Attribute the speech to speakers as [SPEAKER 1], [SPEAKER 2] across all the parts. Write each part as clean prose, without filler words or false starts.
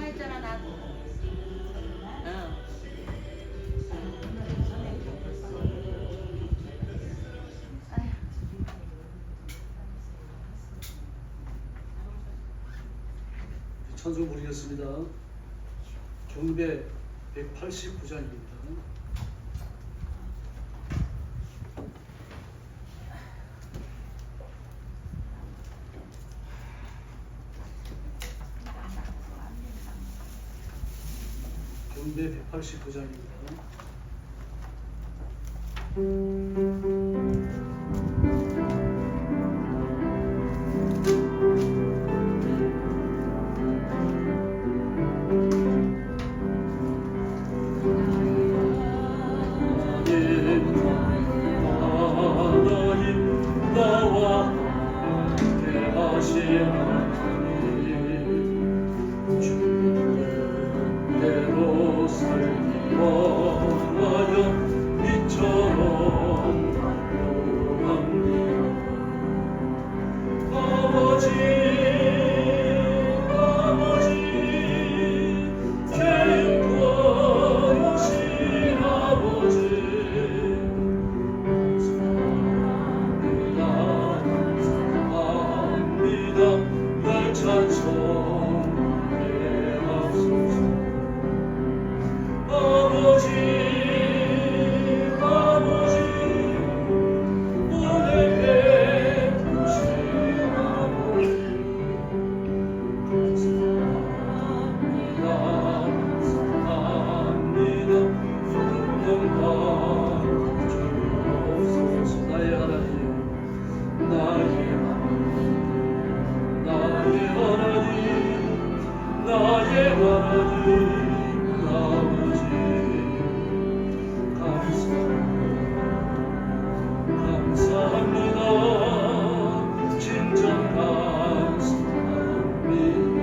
[SPEAKER 1] 했잖아 나.
[SPEAKER 2] 찬송 부르겠습니다. 경배 189장입니다. 경배 189장입니다.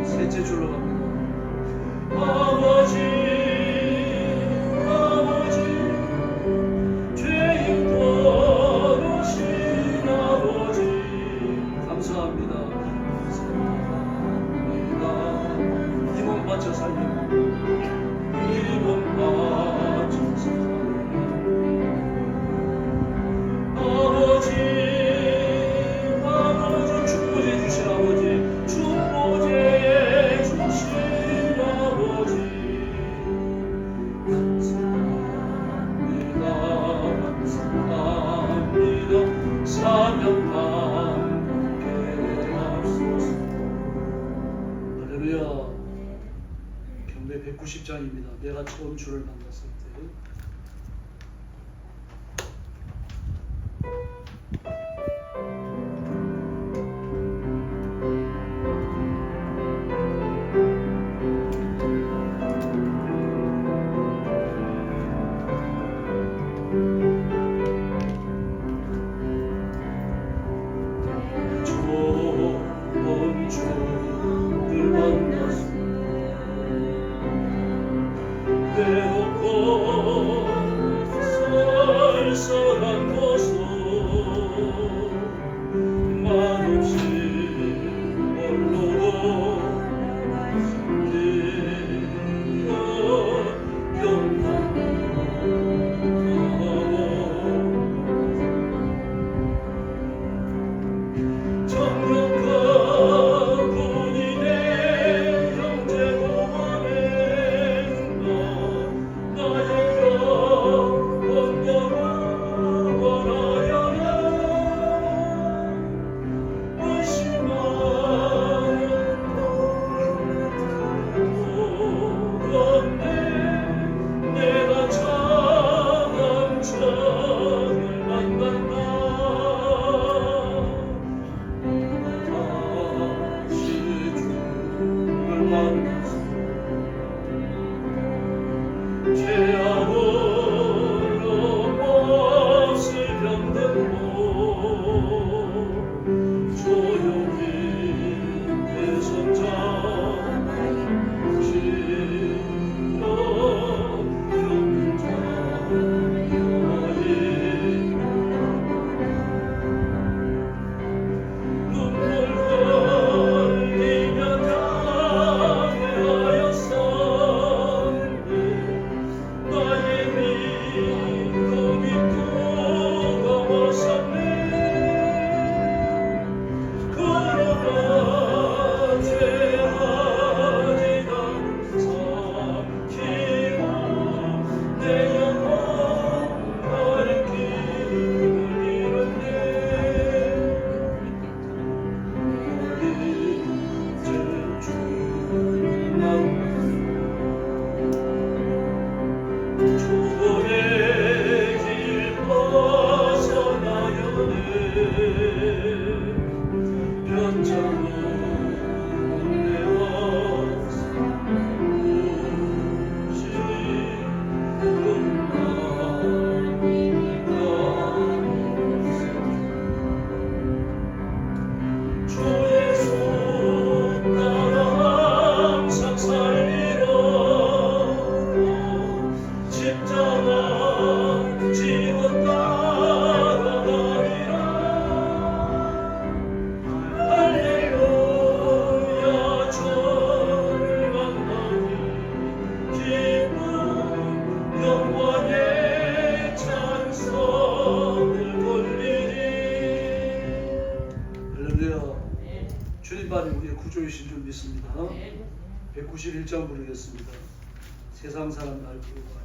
[SPEAKER 2] 셋째 줄로 갑니다. 아버지 죄인 버르신 아버지 감사합니다. 힘은 바쳐 살리고 힘은 바쳐 살리고 아버지 축복해 주신 아버지 축복해 주신 아버지 감사합니다. 감사합니다. 사명만 함께 하소서. 할렐루야. 경배 190장입니다. 내가 처음 주를 만났을 때 배웠고 주님만이 우리의 구조이신 줄 믿습니다. 191장 부르겠습니다. 세상 사람 날 부르고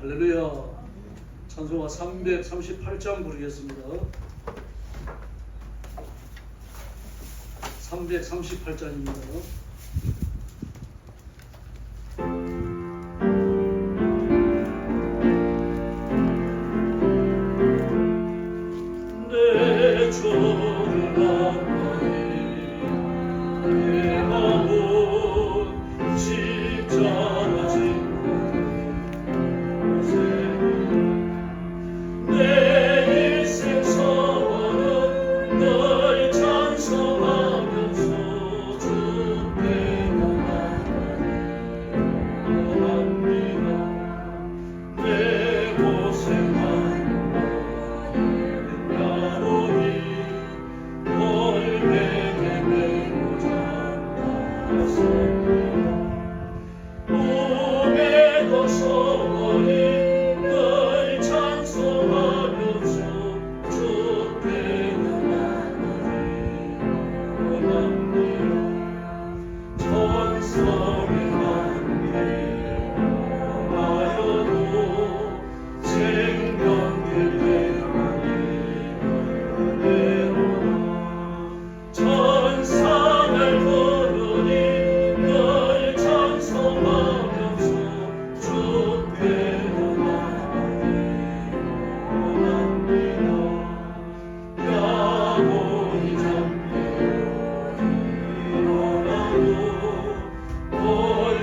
[SPEAKER 2] 할렐루야. 찬송가 338장 부르겠습니다. 338장입니다.
[SPEAKER 1] 내 주가 Oh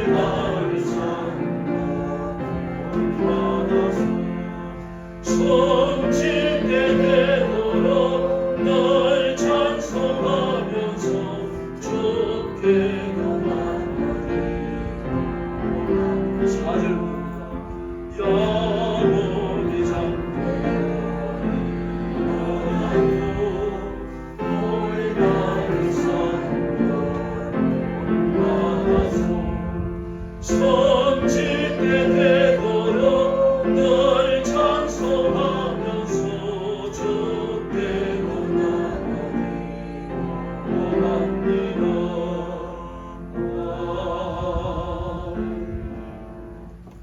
[SPEAKER 1] 섬짓게 되도록 널 찬송하면서 주께로 나가리 원합니다.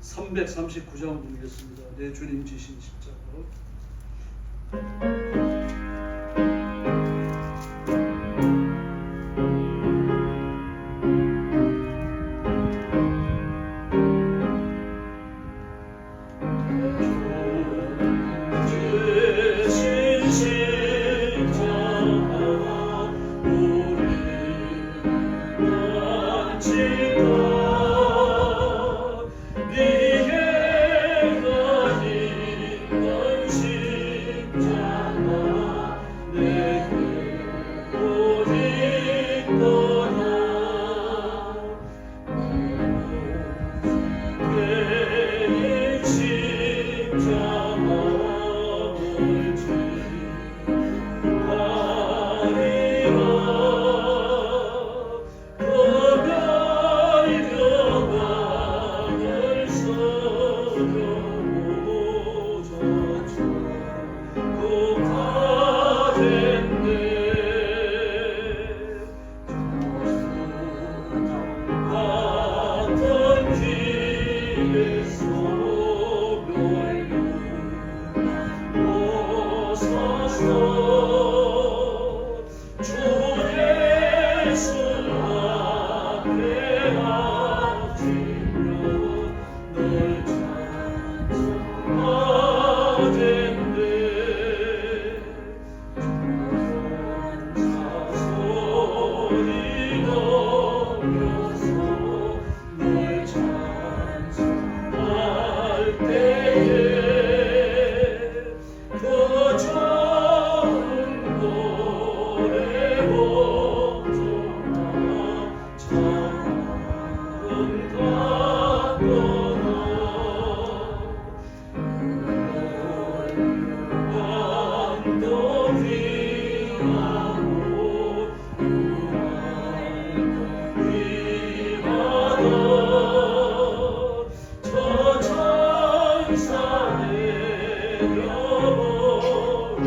[SPEAKER 2] 339장 부르겠습니다. 내 주님 지신 십자가.
[SPEAKER 1] 주신 십자가 우리 만지다 네게 가진 넌 십자가 내게 곧 있도다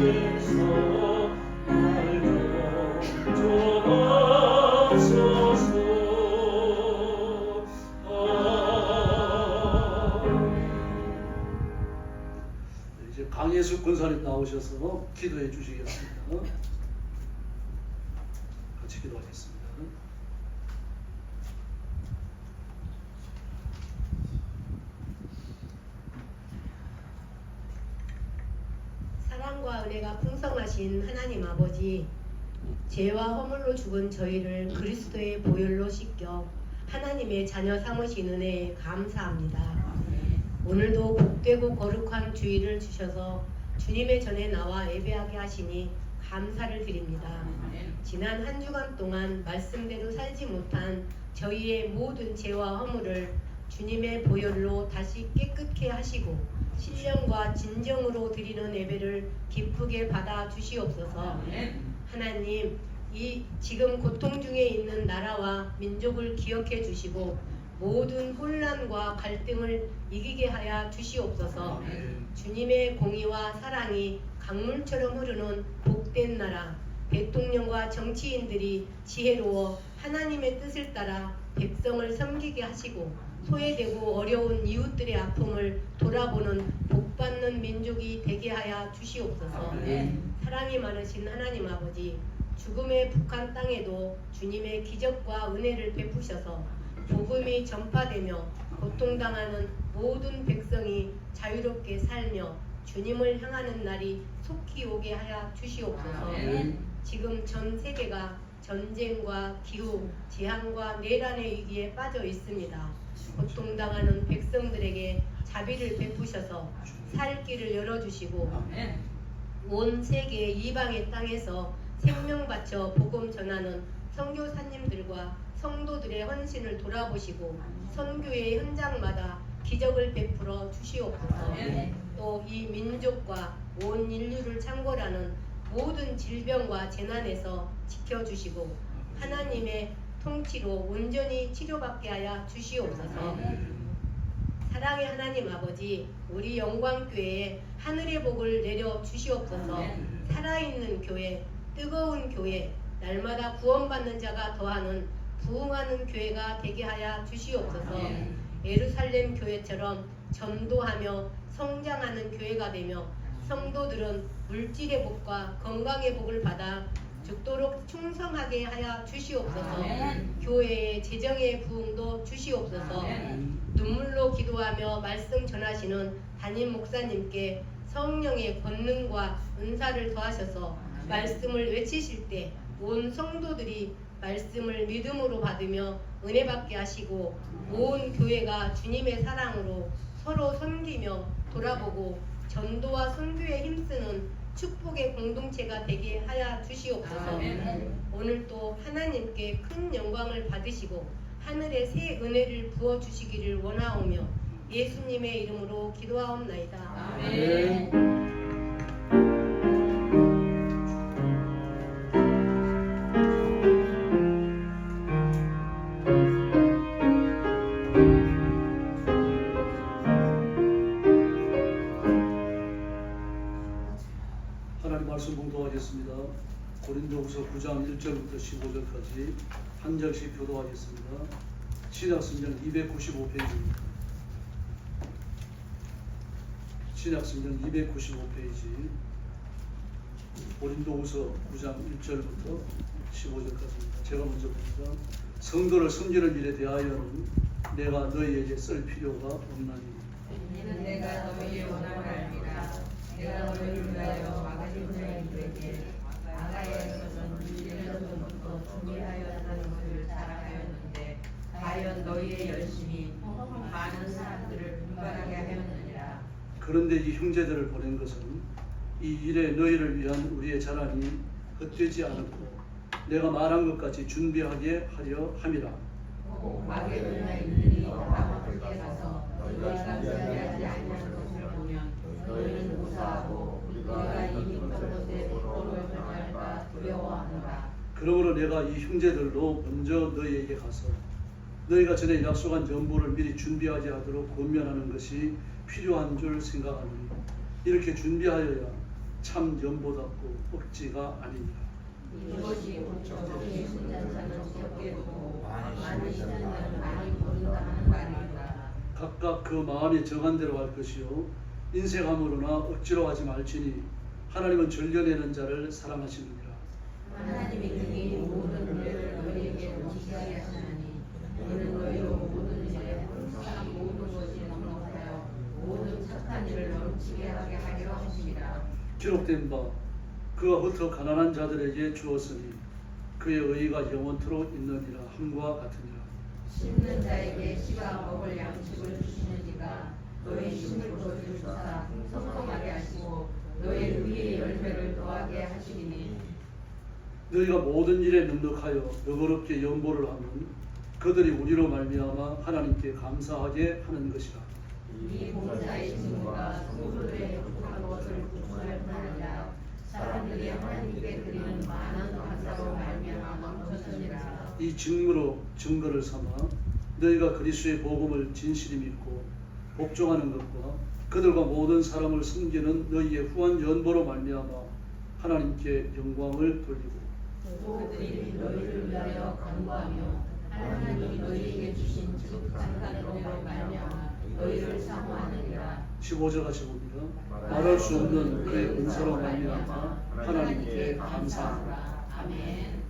[SPEAKER 1] 내 십자가
[SPEAKER 2] 이제 강예수 권사님 나오셔서 기도해 주시겠습니다. 같이 기도하겠습니다.
[SPEAKER 3] 사랑과 은혜가 풍성하신 하나님 아버지, 죄와 허물로 죽은 저희를 그리스도의 보혈로 씻겨 하나님의 자녀 삼으신 은혜에 감사합니다. 오늘도 복되고 거룩한 주일을 주셔서 주님의 전에 나와 예배하게 하시니 감사를 드립니다. 지난 한 주간 동안 말씀대로 살지 못한 저희의 모든 죄와 허물을 주님의 보혈로 다시 깨끗게 하시고 신령과 진정으로 드리는 예배를 기쁘게 받아 주시옵소서. 하나님, 이 지금 고통 중에 있는 나라와 민족을 기억해 주시고 모든 혼란과 갈등을 이기게 하여 주시옵소서. 주님의 공의와 사랑이 강물처럼 흐르는 복된 나라, 대통령과 정치인들이 지혜로워 하나님의 뜻을 따라 백성을 섬기게 하시고 소외되고 어려운 이웃들의 아픔을 돌아보는 복받는 민족이 되게 하여 주시옵소서. 사랑이 많으신 하나님 아버지, 죽음의 북한 땅에도 주님의 기적과 은혜를 베푸셔서 복음이 전파되며 고통당하는 모든 백성이 자유롭게 살며 주님을 향하는 날이 속히 오게 하여 주시옵소서. 지금 전 세계가 전쟁과 기후, 재앙과 내란의 위기에 빠져 있습니다. 고통당하는 백성들에게 자비를 베푸셔서 살 길을 열어주시고 온 세계 이방의 땅에서 생명 바쳐 복음 전하는 선교사님들과 성도들의 헌신을 돌아보시고 선교의 현장마다 기적을 베풀어 주시옵소서. 또 이 민족과 온 인류를 창궐하는 모든 질병과 재난에서 지켜주시고 하나님의 통치로 온전히 치료받게 하여 주시옵소서. 사랑의 하나님 아버지, 우리 영광교회에 하늘의 복을 내려 주시옵소서. 살아있는 교회, 뜨거운 교회, 날마다 구원받는 자가 더하는 부흥하는 교회가 되게 하여 주시옵소서. 예루살렘 교회처럼 전도하며 성장하는 교회가 되며 성도들은 물질의 복과 건강의 복을 받아 죽도록 충성하게 하여 주시옵소서. 교회의 재정의 부흥도 주시옵소서. 눈물로 기도하며 말씀 전하시는 담임 목사님께 성령의 권능과 은사를 더하셔서 말씀을 외치실 때 온 성도들이 말씀을 믿음으로 받으며 은혜 받게 하시고 온 교회가 주님의 사랑으로 서로 섬기며 돌아보고 전도와 선교에 힘쓰는 축복의 공동체가 되게 하여 주시옵소서. 오늘도 하나님께 큰 영광을 받으시고 하늘의 새 은혜를 부어 주시기를 원하오며 예수님의 이름으로 기도하옵나이다. 아멘.
[SPEAKER 2] 하나님 말씀 봉독하겠습니다. 고린도후서 9장 1절부터 15절까지 한 절씩 교도하겠습니다. 신약성경 295페이지입니다. 신약성경 295페이지 고린도후서 9장 1절부터 15절까지입니다. 제가 먼저 봅니다. 성도를 섬기는 일에 대하여는 내가 너희에게 쓸 필요가 없나니
[SPEAKER 4] 이는 내가 너희의 원함을 알미라. 내가 너희를 위하여 마게도냐인들에게 아가야에서는 1년 전부터 준비하였다는 것을 자랑하였는데 과연 너희의 열심이 많은 사람들을 분발하게 하였느니라.
[SPEAKER 2] 그런데 이 형제들을 보낸 것은 이 일에 너희를 위한 우리의 자랑이 헛되지 않았고 내가 말한 것 같이 준비하게 하려 함이라.
[SPEAKER 4] 마게도냐인들이 다 함께 가서 너희가 준비하지 아니한 것을 보면 너희는 무사하고 우리가 이미 있던 곳에 도로를 변할까 두려워하노라.
[SPEAKER 2] 그러므로 내가 이 형제들로 먼저 너희에게 가서 너희가 전에 약속한 전부를 미리 준비하지 하도록 권면하는 것이 필요한 줄 생각하노니 이렇게 준비하여야 참 연보답고 억지가 아니니라.
[SPEAKER 4] 이것이 적게 신는 자는 적게 보고 많이 신는 자는 많이 모른다 하는 말이니라.
[SPEAKER 2] 각각 그 마음이 정한 대로 할 것이요 인색함으로나 억지로 하지 말지니 하나님은 절려내는 자를 사랑하시느니라.
[SPEAKER 4] 하나님이 능히 모든 은혜를 너희에게 넘치게 하시나니 이는 너희로 모든 일에 항상 모든 것이 넉넉하여 모든 착한 일을 넘치게 하게 하려 하시니라.
[SPEAKER 2] 기록된 바 그가 흩어 가난한 자들에게 주었으니 그의 의가 영원토록 있느니라 함과 같으니라.
[SPEAKER 4] 심는 자에게 씨가 먹을 양식을 주시는 이가 너희 심을 것을 주사 풍성하게 하시고 너희 위의 열매를 더하게 하시리니
[SPEAKER 2] 너희가 모든 일에 넉넉하여 너그럽게 연보를 하면 그들이 우리로 말미암아 하나님께 감사하게 하는 것이라.
[SPEAKER 4] 이 봉사의 친구가 성도들의 행복한 것을 구원할 뿐아니라 사람들이 하나님께 드리는 많은 감사로 말미암아 넘쳤으니라.
[SPEAKER 2] 이 증거를 삼아 너희가 그리스도의 복음을 진실히 믿고 복종하는 것과 그들과 모든 사람을 섬기는 너희의 후한 연보로 말미암아 하나님께 영광을 돌리고
[SPEAKER 4] 또 그들이 너희를 위하여 간구하며 하나님이 너희에게 주신 착한 은혜로 말미암아 너희를 사모하느니라.
[SPEAKER 2] 15절 같이 봅니다. 말할 수 없는 그의 은사로 말미암아 하나님께 감사하노라.
[SPEAKER 4] 아멘.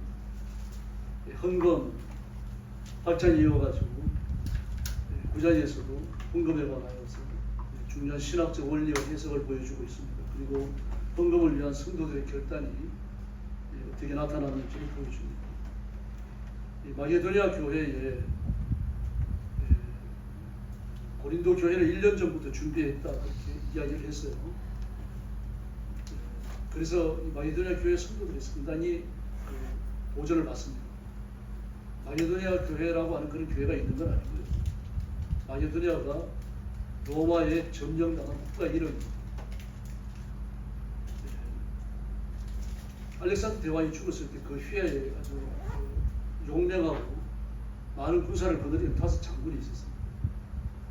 [SPEAKER 2] 헌금 확장 이어가지고 구자에서도 헌금에 관하여서 중요한 신학적 원리와 해석을 보여주고 있습니다. 그리고 헌금을 위한 성도들의 결단이 어떻게 나타나는지를 보여줍니다. 마게도냐 교회에 고린도 교회는 1년 전부터 준비했다 그렇게 이야기를 했어요. 그래서 마게도냐 교회 성도들이 상당히 보전을 받습니다. 마게도냐 교회라고 하는 그런 교회가 있는 건 아니고요. 마게도냐가 로마에 점령당한 국가 이름입니다. 알렉산더 대왕이 죽었을 때 그 휘하에 아주 용맹하고 많은 군사를 거느리는 5 장군이 있었습니다.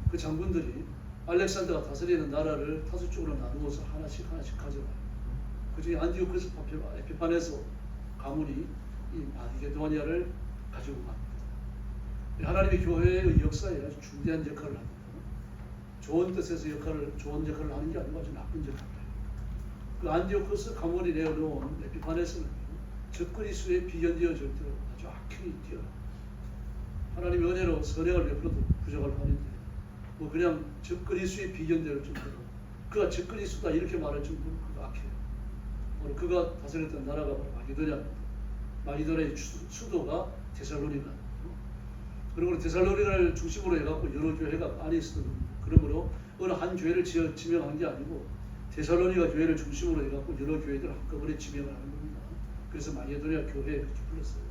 [SPEAKER 2] 그 장군들이 알렉산더가 다스리는 나라를 5쪽으로 나누어서 하나씩 가져가요. 그중에 안디오쿠스 에피파네스 가문이 이 마게도니아를 가지고 갑니다. 하나님의 교회의 역사에 아주 중대한 역할을 합니다. 좋은 뜻에서 좋은 역할을 하는 게 아니고 아주 나쁜 역할을 해요. 그 안디오쿠스 가문이 내어놓은 에피파네스는 적그리스도에 비견되어질 때 아주 악행이 뛰어요. 하나님의 은혜로 선행을 베풀어도 부족할 판인데 뭐 그냥 적그리스도에 비견될 정도로 그가 적그리스도다 이렇게 말할 정도로 그가 악해요. 오늘 그가 다스렸던 나라가 바로 마게도냐입니다. 마게도냐의 수도가 데살로니가. 그리고 데살로니가를 중심으로 해갖고 여러 교회가 안에 있었던 겁니다. 그러므로 어느 한 교회를 지명한 게 아니고 데살로니가 교회를 중심으로 해갖고 여러 교회들 한꺼번에 지명을 하는 겁니다. 그래서 마게도냐 교회 이렇게 불렀어요.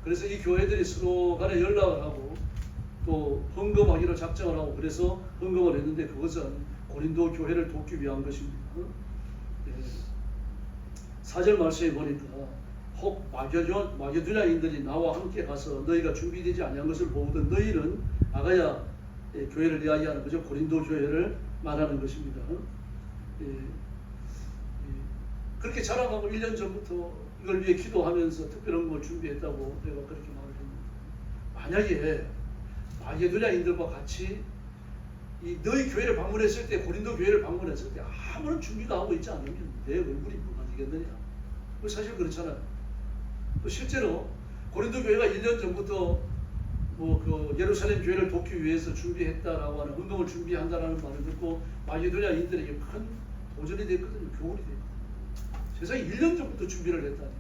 [SPEAKER 2] 그래서 이 교회들이 서로 간에 연락을 하고 또 헌금하기로 작정을 하고 그래서 헌금을 했는데 그것은 고린도 교회를 돕기 위한 것입니다. 4절 말씀에 보니까 혹 마게도냐인들이 나와 함께 가서 너희가 준비되지 아니한 것을 보거든 너희는 아가야 교회를 이야기하는 거죠. 고린도 교회를 말하는 것입니다. 그렇게 자랑하고 1년 전부터 이걸 위해 기도하면서 특별한 걸 준비했다고 내가 그렇게 말을 했는데 만약에 마게도냐인들과 같이 이 너희 교회를 방문했을 때 고린도 교회를 방문했을 때 아무런 준비도 하고 있지 않으면 내 얼굴이 뭐가 되겠느냐. 사실 그렇잖아요. 또 실제로 고린도 교회가 1년 전부터 뭐 그 예루살렘 교회를 돕기 위해서 준비했다라고 하는 헌금을 준비한다라는 말을 듣고 마게도냐인들에게 큰 도전이 됐거든요. 교훈이 됐거든요. 세상에 1년 전부터 준비를 했다니.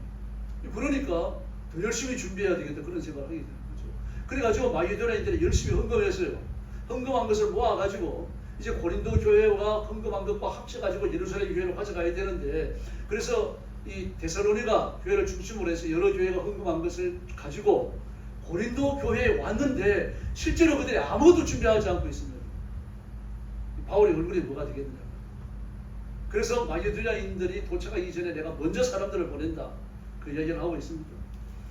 [SPEAKER 2] 그러니까 더 열심히 준비해야 되겠다 그런 생각을 하게 되는 거죠. 그래가지고 마게도냐인들이 열심히 헌금했어요. 헌금한 것을 모아가지고 이제 고린도 교회와 헌금한 것과 합쳐가지고 예루살렘 교회로 가져가야 되는데 그래서 이 데살로니가 교회를 중심으로 해서 여러 교회가 헌금한 것을 가지고 고린도 교회에 왔는데 실제로 그들이 아무것도 준비하지 않고 있습니다. 바울의 얼굴이 뭐가 되겠느냐. 그래서 마게도냐인들이 도착하기 전에 내가 먼저 사람들을 보낸다. 그 얘기를 하고 있습니다.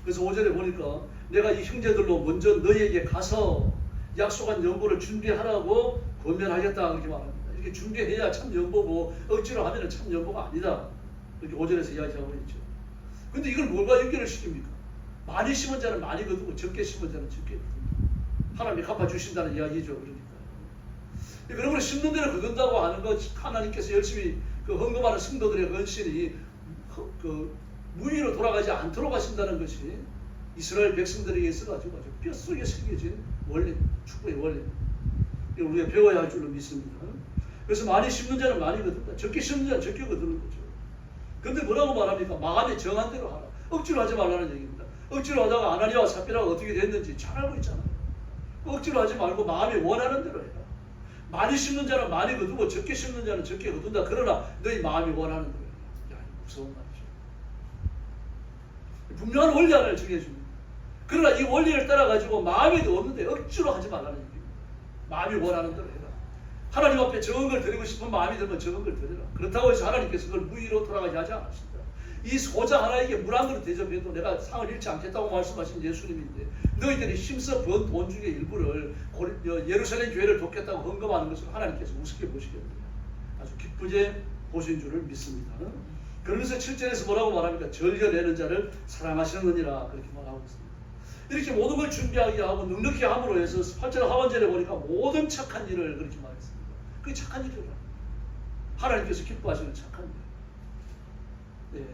[SPEAKER 2] 그래서 5절에 보니까 내가 이 형제들로 먼저 너희에게 가서 약속한 연보를 준비하라고 권면하겠다 그렇게 말합니다. 이렇게 준비해야 참 연보고 억지로 하면 참 연보가 아니다. 이렇게 5절에서 이야기하고 있죠. 근데 이걸 뭘과 연결을 시킵니까? 많이 심은 자는 많이 거두고 적게 심은 자는 적게 거둔다. 하나님이 갚아주신다는 이야기죠. 그러니까. 그러므로 심는 대로 거둔다고 하는 것 하나님께서 열심히 그 헌금하는 성도들의 헌신이 그 무의로 돌아가지 않도록 하신다는 것이 이스라엘 백성들에게 있어가지고 아주 뼛속에 새겨진 원리, 축복의 원리. 이걸 우리가 배워야 할 줄로 믿습니다. 그래서 많이 심는 자는 많이 거둔다. 적게 심는 자는 적게 거두는 거죠. 그런데 뭐라고 말합니까? 마음에 정한 대로 하라. 억지로 하지 말라는 얘기입니다. 억지로 하다가 아나니아와 삽비라가 어떻게 됐는지 잘 알고 있잖아요. 억지로 하지 말고 마음이 원하는 대로 해라. 많이 심는 자는 많이 거두고 적게 심는 자는 적게 거둔다. 그러나 너희 마음이 원하는 대로 해라. 야, 무서운 말이죠. 분명한 원리 하나를 정해줍니다. 그러나 이 원리를 따라가지고 마음에도 없는데 억지로 하지 말라는 얘기입니다. 마음이 원하는 대로 해라. 하나님 앞에 적은 걸 드리고 싶은 마음이 들면 적은 걸 드리라. 그렇다고 해서 하나님께서 그걸 무의로 돌아가게 하지 않았습니다. 이 소자 하나에게 물 한 그릇 대접해도 내가 상을 잃지 않겠다고 말씀하신 예수님인데 너희들이 힘써 번 돈 중에 일부를 예루살렘 교회를 돕겠다고 헌금하는 것을 하나님께서 우습게 보시겠느냐. 아주 기쁘게 보신 줄을 믿습니다. 그러면서 7절에서 뭐라고 말합니까? 절겨내는 자를 사랑하시느니라 그렇게 말하고 있습니다. 이렇게 모든 걸 준비하게 하고 넉넉히 함으로 해서 8절 하반절에 보니까 모든 착한 일을 그렇게 말했습니다. 그게 착한 일이라. 하나님께서 기뻐하시는 착한 일. 네.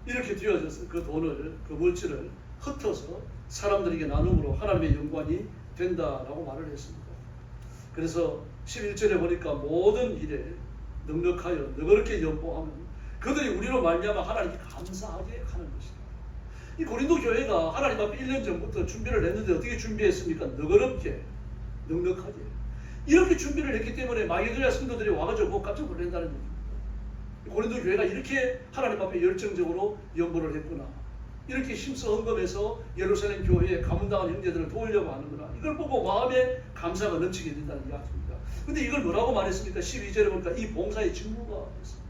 [SPEAKER 2] 이렇게 되어져서 그 돈을, 그 물질을 흩어서 사람들에게 나눔으로 하나님의 영광이 된다라고 말을 했습니다. 그래서 11절에 보니까 모든 일에 넉넉하여 너그럽게 연보하면 그들이 우리로 말미암아 하나님께 감사하게 하는 것이다. 이 고린도 교회가 하나님 앞에 1년 전부터 준비를 했는데 어떻게 준비했습니까? 너그럽게, 넉넉하게. 이렇게 준비를 했기 때문에 마게도냐 성도들이 와가지고 깜짝 놀란다는 얘기입니다. 고린도 교회가 이렇게 하나님 앞에 열정적으로 연보를 했구나. 이렇게 힘써 헌금해서 예루살렘 교회에 가문당한 형제들을 도우려고 하는구나. 이걸 보고 마음에 감사가 넘치게 된다는 이야기입니다. 근데 이걸 뭐라고 말했습니까? 12절에 보니까 이 봉사의 직무가 있습니다.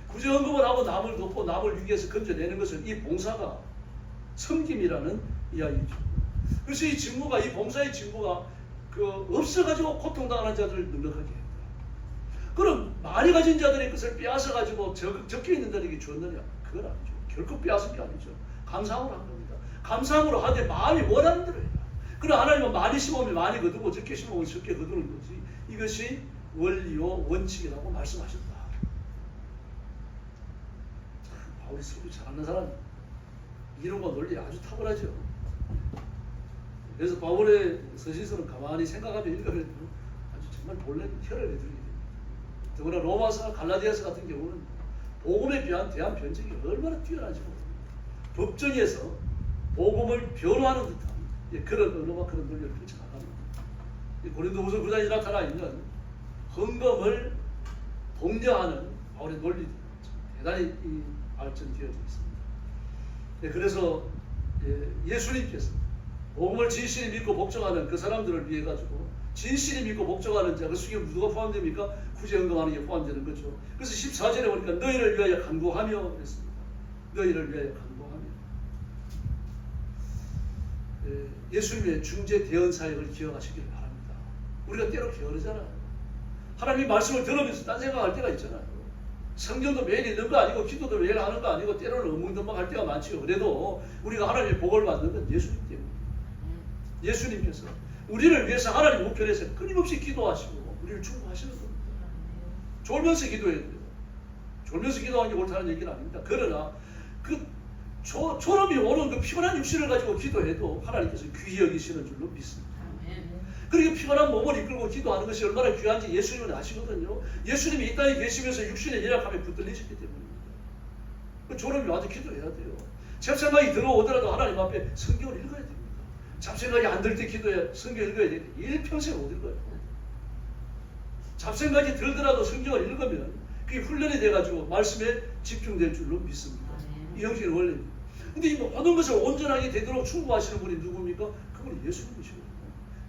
[SPEAKER 2] 구제 헌금을 하고 남을 돕고 남을 위기에서 건져내는 것은 이 봉사가 섬김이라는 이야기죠. 그래서 이 직무가, 이 봉사의 직무가 없어가지고 고통당하는 자들을 능력하게 했다. 그럼 많이 가진 자들의 것을 빼앗아가지고 적혀 있는 자들에게 줬느냐? 그건 아니죠. 결코 빼앗은 게 아니죠. 감사함으로 한 겁니다. 감사함으로 하되 마음이 원하는 대로 해라. 그러나 하나님은 많이 심으면 많이 거두고 적게 심으면 적게 거두는 거지. 이것이 원리요 원칙이라고 말씀하셨다. 바울이 설교 잘하는 사람, 이론과 논리 아주 탁월하죠. 그래서 바울의 서신서는 가만히 생각하며 읽으면 아주 정말 본래 혀를 내두르게 됩니다. 더구나 로마서, 갈라디아서 같은 경우는 복음에 대한 변증이 얼마나 뛰어난지 모릅니다. 법정에서 복음을 변호하는 듯한 그런 언어와 그런 논리를 펼쳐나갑니다. 고린도후서 9장에 나타나 있는 헌금을 독려하는 바울의 논리들 대단히 발전되어져 있습니다. 그래서 예수님께서 복음을 진실히 믿고 복종하는 그 사람들을 위해 가지고 진실히 믿고 복종하는 자, 그 속에 누가 포함됩니까? 구제 헌금하는 게 포함되는 거죠. 그래서 14절에 보니까 너희를 위하여 간구하며 그랬습니다. 너희를 위하여 간구하며. 예수님의 중재 대언 사역을 기억하시길 바랍니다. 우리가 때로 게으르잖아요. 하나님의 말씀을 들으면서 딴 생각할 때가 있잖아요. 성경도 매일 읽는 거 아니고 기도도 매일 하는 거 아니고 때로는 엉망덩망할 때가 많지요. 그래도 우리가 하나님의 복을 받는 건 예수님 때문입니다. 예수님께서 우리를 위해서 하나님 우편에서 끊임없이 기도하시고 우리를 충고하시는 겁니다. 졸면서 기도해야 돼요. 졸면서 기도하는 게 옳다는 얘기는 아닙니다. 그러나 졸음이 오는 그 피곤한 육신을 가지고 기도해도 하나님께서 귀히 여기시는 줄로 믿습니다. 그리고 피곤한 몸을 이끌고 기도하는 것이 얼마나 귀한지 예수님은 아시거든요. 예수님이 이 땅에 계시면서 육신의 연약함에 붙들리셨기 때문입니다. 그 졸음이 와도 기도해야 돼요. 잡생각이 들어오더라도 하나님 앞에 성경을 읽어야 됩니다. 잡생각이 안 들 때 기도해 성경 읽어야 됩니다. 일평생 못 읽어요. 잡생각이 들더라도 성경을 읽으면 그게 훈련이 돼가지고 말씀에 집중될 줄로 믿습니다. 이 형식의 원리입니다. 근데 이 모든 것을 온전하게 되도록 충고하시는 분이 누굽니까? 그분이 예수님이시거든요.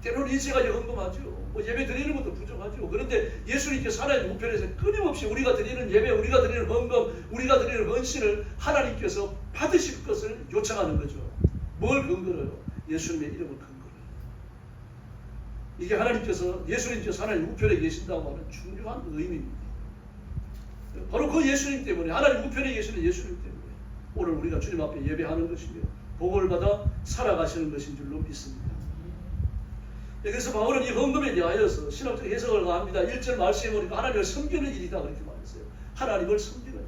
[SPEAKER 2] 때로는 인생까지 헌금하죠. 뭐 예배 드리는 것도 부족하죠. 그런데 예수님께서 하나님 우편에서 끊임없이 우리가 드리는 예배, 우리가 드리는 헌금, 우리가 드리는 헌신을 하나님께서 받으실 것을 요청하는 거죠. 뭘 근거로요? 예수님의 이름을 근거로요. 이게 예수님께서 하나님 우편에 계신다고 하는 중요한 의미입니다. 바로 그 예수님 때문에, 하나님 우편에 계시는 예수님 때문에 오늘 우리가 주님 앞에 예배하는 것이며 복을 받아 살아가시는 것인 줄로 믿습니다. 그래서 바울은 이 헌금에 대하여서 신학적 해석을 가합니다. 1절 말씀해 보니까 하나님을 섬기는 일이다 그렇게 말했어요. 하나님을 섬기는 일.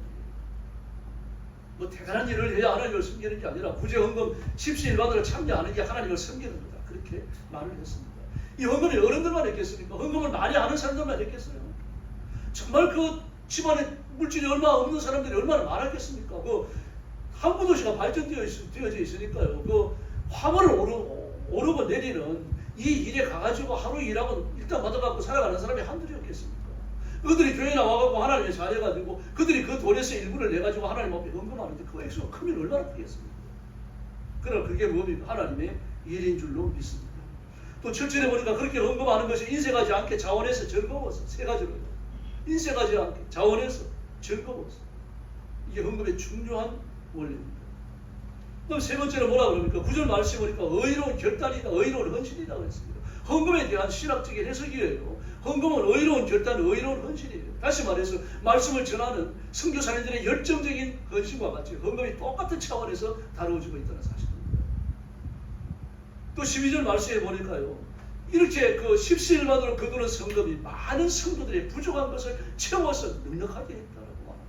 [SPEAKER 2] 뭐 대단한 일을 해야 하나님을 섬기는 게 아니라 구제 헌금 십시일반으로 참여하는 게 하나님을 섬기는 거다. 그렇게 말을 했습니다. 이 헌금이 어른들만 했겠습니까? 헌금을 많이 아는 사람들만 했겠어요? 정말 그 집안에 물질이 얼마 없는 사람들이 얼마나 많았겠습니까? 한 부도시가 발전되어져 있으니까요. 화물을 오르고 내리는 이 일에 가가지고 하루 일하고 일단 받아갖고 살아가는 사람이 한둘이었겠습니까? 그들이 교회 나와갖고 하나님의 자녀가 되고 그들이 그 돈에서 일부를 내가지고 하나님 앞에 헌금하는데 그 액수가 크면 얼마나 크겠습니까? 그러나 그게 뭡니까? 하나님의 일인 줄로 믿습니다. 또 7절에 보니까 그렇게 헌금하는 것이 인색하지 않게 자원해서 즐거워서 세 가지로요. 인색하지 않게 자원해서 즐거워서 이게 헌금의 중요한 원리입니다. 그럼 세 번째로 뭐라 그럽니까? 9절 말씀해 보니까 의로운 결단이다, 의로운 헌신이다 그랬습니다. 헌금에 대한 신학적인 해석이에요. 헌금은 의로운 결단, 의로운 헌신이에요. 다시 말해서 말씀을 전하는 선교사님들의 열정적인 헌신과 같이 헌금이 똑같은 차원에서 다루어지고 있다는 사실입니다. 또 12절 말씀해 보니까요. 이렇게 십시일반으로 거두는 성금이 많은 성도들의 부족한 것을 채워서 능력하게 했다라고 말합니다.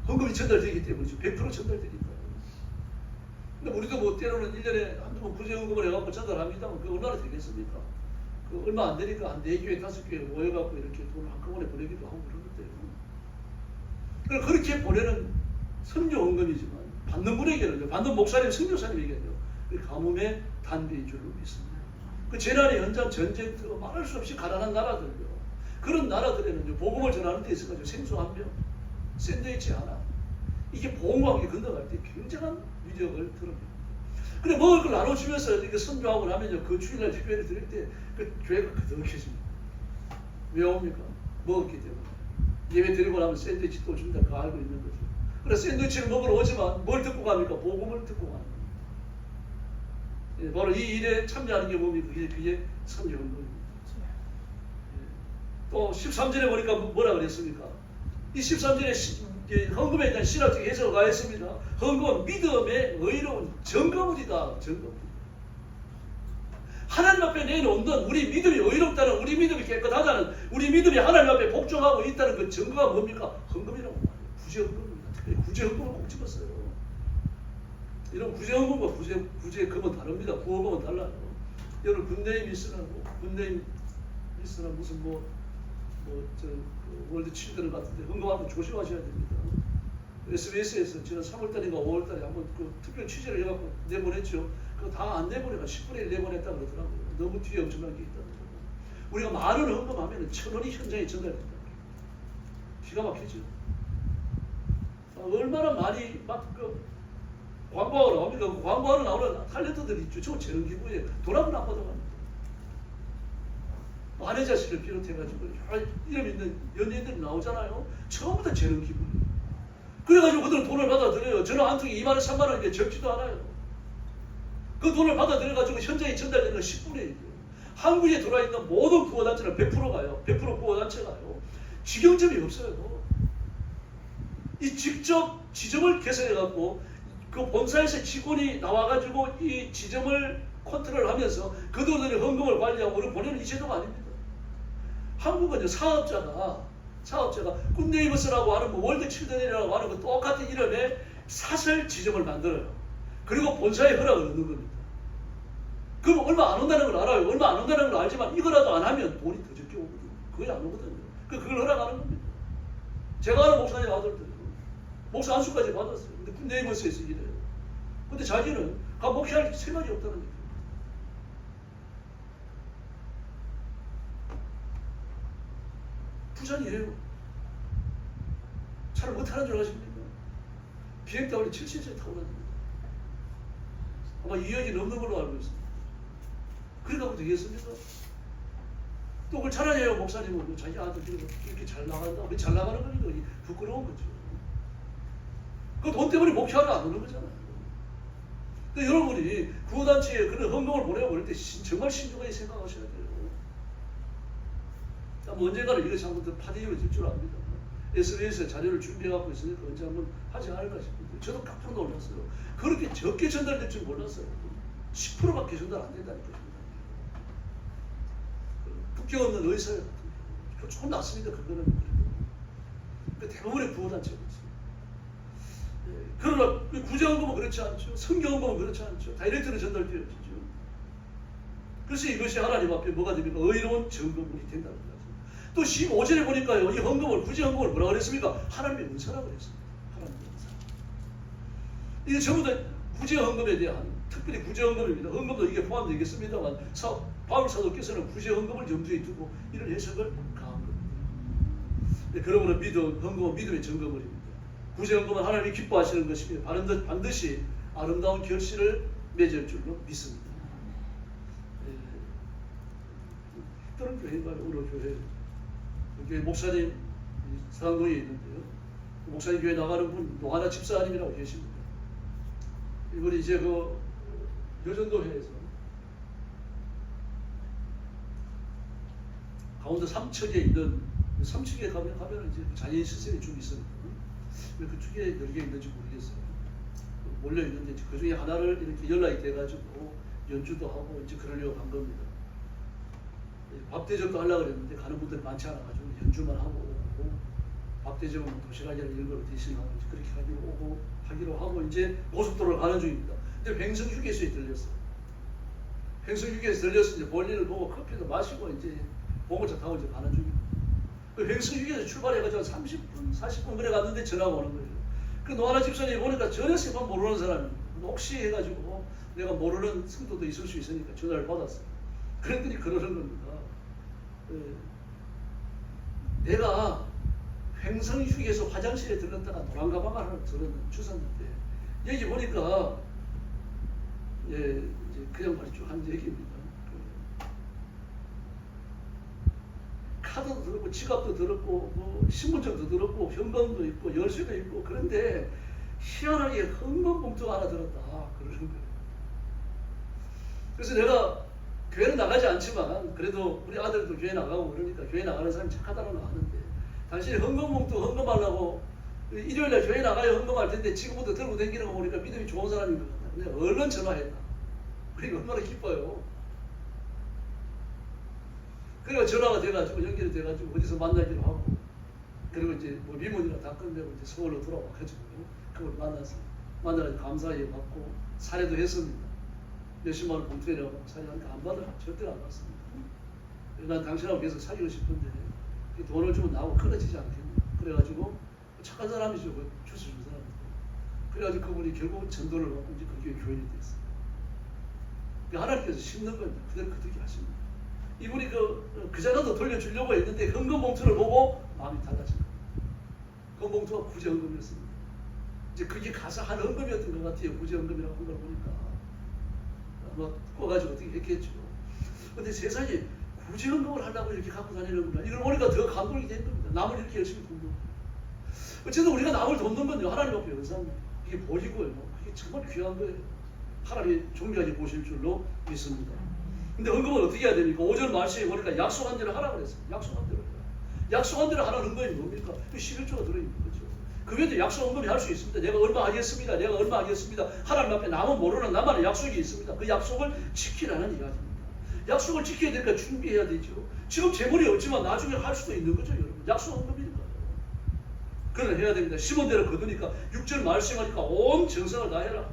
[SPEAKER 2] 헌금이 전달되기 때문이죠. 100% 전달되니까요. 근데 우리도 뭐 때로는 1년에 한두 번 구제헌금을 해갖고 전달합니다. 그 얼마나 되겠습니까? 얼마 안 되니까 한 4교회, 5교회 모여갖고 이렇게 돈을 한꺼번에 보내기도 하고 그러는데요. 그렇게 보내는 선교헌금이지만 받는 분에게는요, 받는 목사님, 선교사님에게는요, 가뭄의 단비인 줄로 믿습니다. 재난의 현장, 전쟁터, 말할 수 없이 가난한 나라들요. 그런 나라들에는요, 복음을 전하는 데 있어가지고 생수 한 병, 샌드위치 하나, 이게 복음과 함께 건너갈 때 굉장한 위력을 드러냅니다. 그래 먹을 걸 나눠주면서 이렇게 선교하고 나면요, 그 주일날 집회를 드릴 때 그 교회가 그득해집니다. 왜 옵니까? 먹었기 때문에. 예배 드리고 나면 샌드위치 또 준다. 그거 알고 있는 거죠. 그래서 샌드위치를 먹으러 오지만 뭘 듣고 갑니까? 복음을 듣고 가는 거예요. 예, 바로 이 일에 참여하는 게 뭡니까? 그게 선교헌금입니다. 또 13절에 보니까 뭐라 그랬습니까? 이 13절에 헌금에 대한 신학적 해석을 가했습니다. 헌금은 믿음의 의로운 증거물이다. 증거물. 하나님 앞에 내놓는 우리 믿음이 의롭다는, 우리 믿음이 깨끗하다는, 우리 믿음이 하나님 앞에 복종하고 있다는 그 증거가 뭡니까? 헌금이라고 말해요. 구제헌금입니다. 특별히 구제헌금을 꼭 집었어요. 이런 구제헌금과 구제금은 다릅니다. 부헌금은 달라요. 여러분 군대임 미스라고, 군대임 미스나 무슨 월드 칠드런 같은데 헌금하면 조심하셔야 됩니다. SBS에서 지난 3월달인가 5월달에 한번 그 특별 취재를 해갖고 내보냈죠. 그거 다 안 내보내가 10분의 1 내보냈다고 그러더라고요. 너무 뒤에 엄청난 게 있다고. 우리가 많은 헌금하면 1,000원이 현장에 전달된다. 기가 막히죠. 얼마나 많이 광고하러 나옵니까? 그 광고하러 나오는 탤런트들이 있죠. 저 재능 기부에 돈 한 번 안 받아갑니다. 아내자 씨를 비롯해가지고 이름 있는 연예인들이 나오잖아요. 처음부터 재능 기부. 그래가지고 그들은 돈을 받아들여요. 저는 한 통에 2만 원, 3만 원인데 적지도 않아요. 그 돈을 받아들여가지고 현장에 전달되는 건 10분의 1이에요. 한국에 들어와 있는 모든 구호단체는 100% 가요. 100% 구호단체 가요. 직영점이 없어요. 이 직접 지점을 개설해갖고 그 본사에서 직원이 나와가지고 이 지점을 컨트롤하면서 그들의 헌금을 관리하고 우리 보내는 이 제도가 아닙니다. 한국은 사업자가 굿네이버스라고 하는 월드 칠드런이라고 하는 그 똑같은 이름의 사설 지점을 만들어요. 그리고 본사의 허락을 얻는 겁니다. 그럼 얼마 안 온다는 걸 알아요. 얼마 안 온다는 걸 알지만 이거라도 안 하면 돈이 더 적게 오거든요. 거의 안 오거든요. 그걸 허락하는 겁니다. 제가 아는 목사님 아들들 목사 안수까지 받았어요. 근데 굿네이버스에서 일해요. 근데 자기는 목회할 생각이 없다는 얘기예요. 부산이에요. 차를 못 타는 줄 아십니까? 비행 타고 70세 타고 다닙니다. 아마 2억이 넘는 걸로 알고 있습니다. 그러다고 되겠습니까? 또 그걸 자랑해요. 목사님은 자기 아들 이렇게 잘 나간다. 왜 잘 나가는 거니까 부끄러운 거죠. 그 돈 때문에 목회하러 안 오는 거잖아요. 근데 여러분이 구호단체에 그런 헌금을 보내고 그럴 때 정말 신중하게 생각하셔야 돼요. 언젠가는 이것이 한번 더 파디해질 줄 압니다. SBS에 자료를 준비해갖고 있으니까 언제 한번 하지 않을까 싶은데 저도 깜짝 놀랐어요. 그렇게 적게 전달될 줄 몰랐어요. 10%밖에 전달 안 된다니까요. 국경 없는 의사회 같은 거 조금 낫습니다. 그거는 그래도 대부분의 구호단체가 있습니다. 그러나 구제헌금은 그렇지 않죠. 성경헌금은 그렇지 않죠. 다이렉트로 전달되어지죠. 그래서 이것이 하나님 앞에 뭐가 됩니까? 의로운 증거물이 된다는 거죠. 또 15절에 보니까요. 이 헌금을, 구제헌금을 뭐라고 그랬습니까? 하나님의 은사라고 그랬습니다. 하나님의 은사. 이게 전부 다 구제헌금에 대한, 특별히 구제헌금입니다. 헌금도 이게 포함되겠습니다만 바울 사도께서는 구제헌금을 염두에 두고 이런 해석을 가한 겁니다. 그러므로 헌금은 믿음의 증거물입니다. 구제헌금은 하나님이 기뻐하시는 것이며 반드시 아름다운 결실을 맺을 줄로 믿습니다. 다른 교회가 어느 교회, 교회 목사님 사랑동에 있는데요. 목사님 교회 나가는 분 노하나 집사님이라고 계십니다. 이분이 이제 그 여전도회에서 강원도 삼척에 있는 삼척에 가면 이제 장애인 시설이 좀 있습니다. 왜 그쪽에 여러 개 있는지 모르겠어요. 몰려 있는데 그 중에 하나를 이렇게 연락이 돼가지고 연주도 하고 이제 그러려고 한 겁니다. 밥 대접도 하려고 그랬는데 가는 분들이 많지 않아가지고 연주만 하고 밥 대접은 도시락이나 이런 걸 대신하고 이제 그렇게 하기로 하고 이제 고속도로를 가는 중입니다. 근데 횡성 휴게소에 들렸어요. 횡성 휴게소에 들려서 이제 볼일을 보고 커피도 마시고 이제 봉고차 타고 이제 가는 중입니다. 그 횡성 휴게소 출발해가지고 30분, 40분 그래 갔는데 전화가 오는 거예요. 그 노하나 집사님이 보니까 전혀 세판 모르는 사람이에요. 혹시 해가지고 내가 모르는 성도도 있을 수 있으니까 전화를 받았어요. 그랬더니 그러는 겁니다. 내가 횡성 휴게소 화장실에 들렀다가 노란 가방 하나 주웠는데 여기 보니까 이제 그냥 말이 쭉 한 얘기입니다. 카드도 들었고 지갑도 들었고 뭐 신분증도 들었고 현금도 있고 열쇠도 있고 그런데 희한하게 헌금 봉투가 하나 들었다 그러는 거예요. 그래서 내가 교회는 나가지 않지만 그래도 우리 아들도 교회 나가고 그러니까 교회 나가는 사람이 착하다는 거 아는데 당신이 헌금 봉투 헌금하려고 일요일날 교회 나가야 헌금할 텐데 지금부터 들고 다니는 거 보니까 믿음이 좋은 사람인 것 같다. 내가 얼른 전화했다. 그러니까 얼마나 기뻐요. 그래가 전화가 돼가지고 연결이 돼가지고 어디서 만나기로 하고 그리고 이제 뭐 미문이나 다 끝내고 이제 서울로 돌아와가지고 그걸 만나서 만나서 감사히 받고 사례도 했습니다. 몇십만 원 봉투에 내고 사례하는데 안 받아 절대로 안 받습니다. 난 당신하고 계속 사귀고 싶은데 돈을 주면 나하고 끊어지지 않겠냐. 그래가지고 착한 사람이죠. 그 주스 준 사람이고. 그래가지고 그분이 결국 전도를 받고 이제 그 교회 교인이 됐어요. 하나님께서 심는 겁니다. 그대로 그렇게 하십니다. 이분이 그자라도 돌려주려고 했는데 헌금 봉투를 보고 마음이 달라진 거예요. 그 봉투가 구제 헌금이었습니다. 이제 그게 가서 한 헌금이었던 것 같아요. 구제 헌금이라고 한 걸 보니까 뭐 꺼가지고 어떻게 했겠죠. 근데 세상에 구제 헌금을 하려고 이렇게 갖고 다니는구나. 이걸 보니까 더 감동이 된 겁니다. 남을 이렇게 열심히 돕는 거예요. 어쨌든 우리가 남을 돕는 건요 하나님 앞에 연상입니다. 이게 보이고요. 이게 정말 귀한 거예요. 하나님이 종교하게 보실 줄로 믿습니다. 근데 헌금은 어떻게 해야 됩니까? 5절 말씀에 보니까 약속한 대로 하라고 그랬어요. 약속한 대로. 약속한 대로 하라는 헌금이 뭡니까? 그 11조가 들어있는 거죠. 그 외에도 약속 헌금이 할 수 있습니다. 내가 얼마 하겠습니다. 내가 얼마 하겠습니다. 하나님 앞에 남은 모르는 나만의 약속이 있습니다. 그 약속을 지키라는 이야기입니다. 약속을 지켜야 되니까 준비해야 되죠. 지금 재물이 없지만 나중에 할 수도 있는 거죠. 여러분. 약속 헌금이니까요. 그걸 해야 됩니다. 심은 대로 거두니까 6절 말씀하니까 온 정성을 다해라.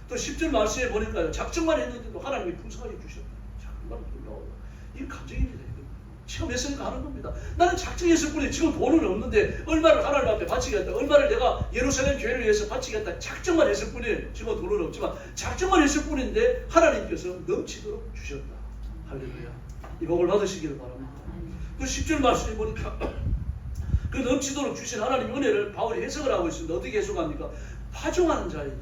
[SPEAKER 2] 또 10절 말씀에 보니까요. 작정만 했는데도 하나님이 풍성하게 주셨다. 정말 놀라워요. 이게 감정입니다. 체험했으니까 하는 겁니다. 나는 작정했을 뿐이지 지금 돈은 없는데 얼마를 하나님 앞에 바치겠다. 얼마를 내가 예루살렘 교회를 위해서 바치겠다. 작정만 했을 뿐이에요. 지금 돈은 없지만 작정만 했을 뿐인데 하나님께서 넘치도록 주셨다. 할렐루야. 이 복을 받으시기를 바랍니다. 그 10절 말씀에 보니까 그 넘치도록 주신 하나님의 은혜를 바울이 해석을 하고 있습니다. 어떻게 해석합니까? 파종하는 자에게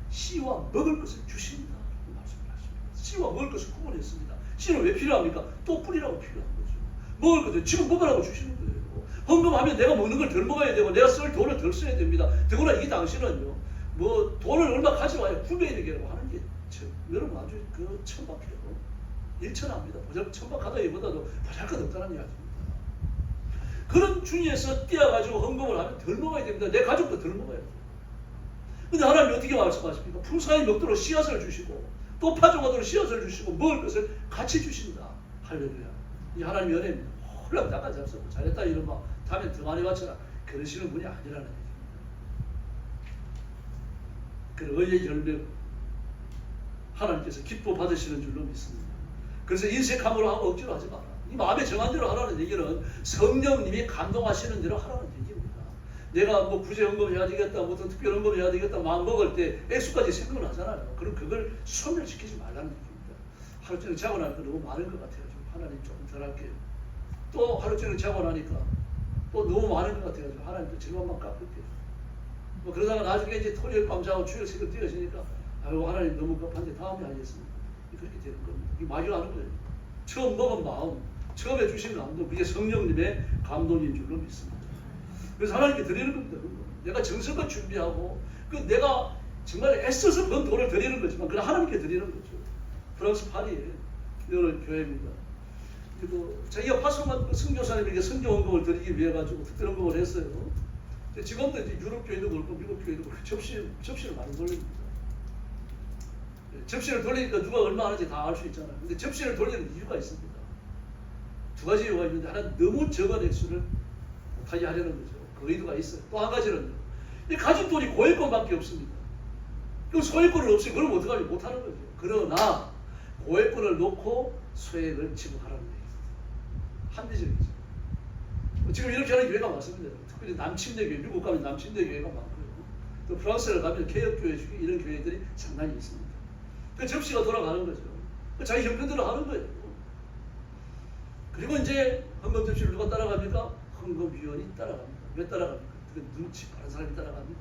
[SPEAKER 2] 씨와 먹을 것을 주신다. 말씀을 하십니다. 씨와 먹을 것을 구분했습니다. 씨는 왜 필요합니까? 또 뿌리라고 필요한 거죠. 먹을 것을 지금 먹으라고 주시는 거예요. 헌금하면 내가 먹는 걸 덜 먹어야 되고 내가 쓸 돈을 덜 써야 됩니다. 더구나 이 당시는요. 뭐 돈을 얼마 가져와야 구매해야 되고 하는 게 여러분 아주 천박해요. 일천합니다. 천박하다기보다도 보잘것없다는 이야기입니다. 그런 중에서 떼어가지고 헌금을 하면 덜 먹어야 됩니다. 내 가족도 덜 먹어야 돼요. 근데 하나님이 어떻게 말씀하십니까? 풍성하게 먹도록 씨앗을 주시고 또 파종하도록 씨앗을 주시고 먹을 것을 같이 주신다. 할렐루야. 이 하나님의 은혜입니다. 홀랑 닦아 잡수고 잘했다 이런 말 다음에 더 많이 바쳐라. 그러시는 분이 아니라는 얘기입니다. 그 의의 열매 하나님께서 기뻐 받으시는 줄로 믿습니다. 그래서 인색함으로 하고 억지로 하지 마라. 이 마음에 정한 대로 하라는 얘기는 성령님이 감동하시는 대로 하라는 얘기입니다. 내가 뭐 구제 헌금 해야 되겠다, 뭐 어떤 특별 헌금 해야 되겠다, 마음 먹을 때 액수까지 생각을 하잖아요. 그럼 그걸 소멸시키지 말라는 얘기입니다. 하루 종일 자고 나니까 너무 많은 것 같아요. 하나님 조금 덜 할게요. 또 하루 종일 자고 나니까 또 너무 많은 것 같아요. 하나님도 절반만 깎을게요. 뭐 그러다가 나중에 이제 토요일 밤 자고 주일 새벽 뛰어지니까 아이고 하나님 너무 급한데 다음에 하겠습니다. 그렇게 되는 겁니다. 이게 마주하는 거예요. 처음 먹은 마음, 처음에 주신 감동, 그게 성령님의 감동인 줄로 믿습니다. 그래서 하나님께 드리는 겁니다. 내가 정성껏 준비하고 내가 정말 애써서 번 돈을 드리는 거지만 그냥 하나님께 드리는 거죠. 프랑스 파리에 이런 교회입니다. 그리고 자기가 파송한 선교사님에게 선교헌금을 드리기 위해 가지고 특별 헌금을 했어요. 지금도 이제 유럽 교회도 그렇고 미국 교회도 그렇고 접시를 많이 돌립니다. 접시를 돌리니까 누가 얼마 하는지 다 알 수 있잖아요. 근데 접시를 돌리는 이유가 있습니다. 두 가지 이유가 있는데 하나 너무 적은 액수를 못하게 하려는 거죠. 그 의도가 있어요. 또 한 가지는 이 가진 돈이 고액권밖에 없습니다. 그럼 소액권은 없어요. 그럼 어떡하지? 못하는 거죠. 그러나 고액권을 놓고 소액을 지불하라는 얘기입니다. 합리적이죠. 지금 이렇게 하는 교회가 많습니다. 특별히 남침대 교회, 미국 가면 남침대 교회가 많고요. 또 프랑스를 가면 개혁교회 중에 이런 교회들이 상당히 있습니다. 그 접시가 돌아가는 거죠. 자기 형편대로 하는 거예요. 그리고 이제 헌금 접시를 누가 따라갑니까? 헌금위원이 따라갑니다. 왜 따라갑니까? 그 눈치 빠른 사람이 따라갑니다.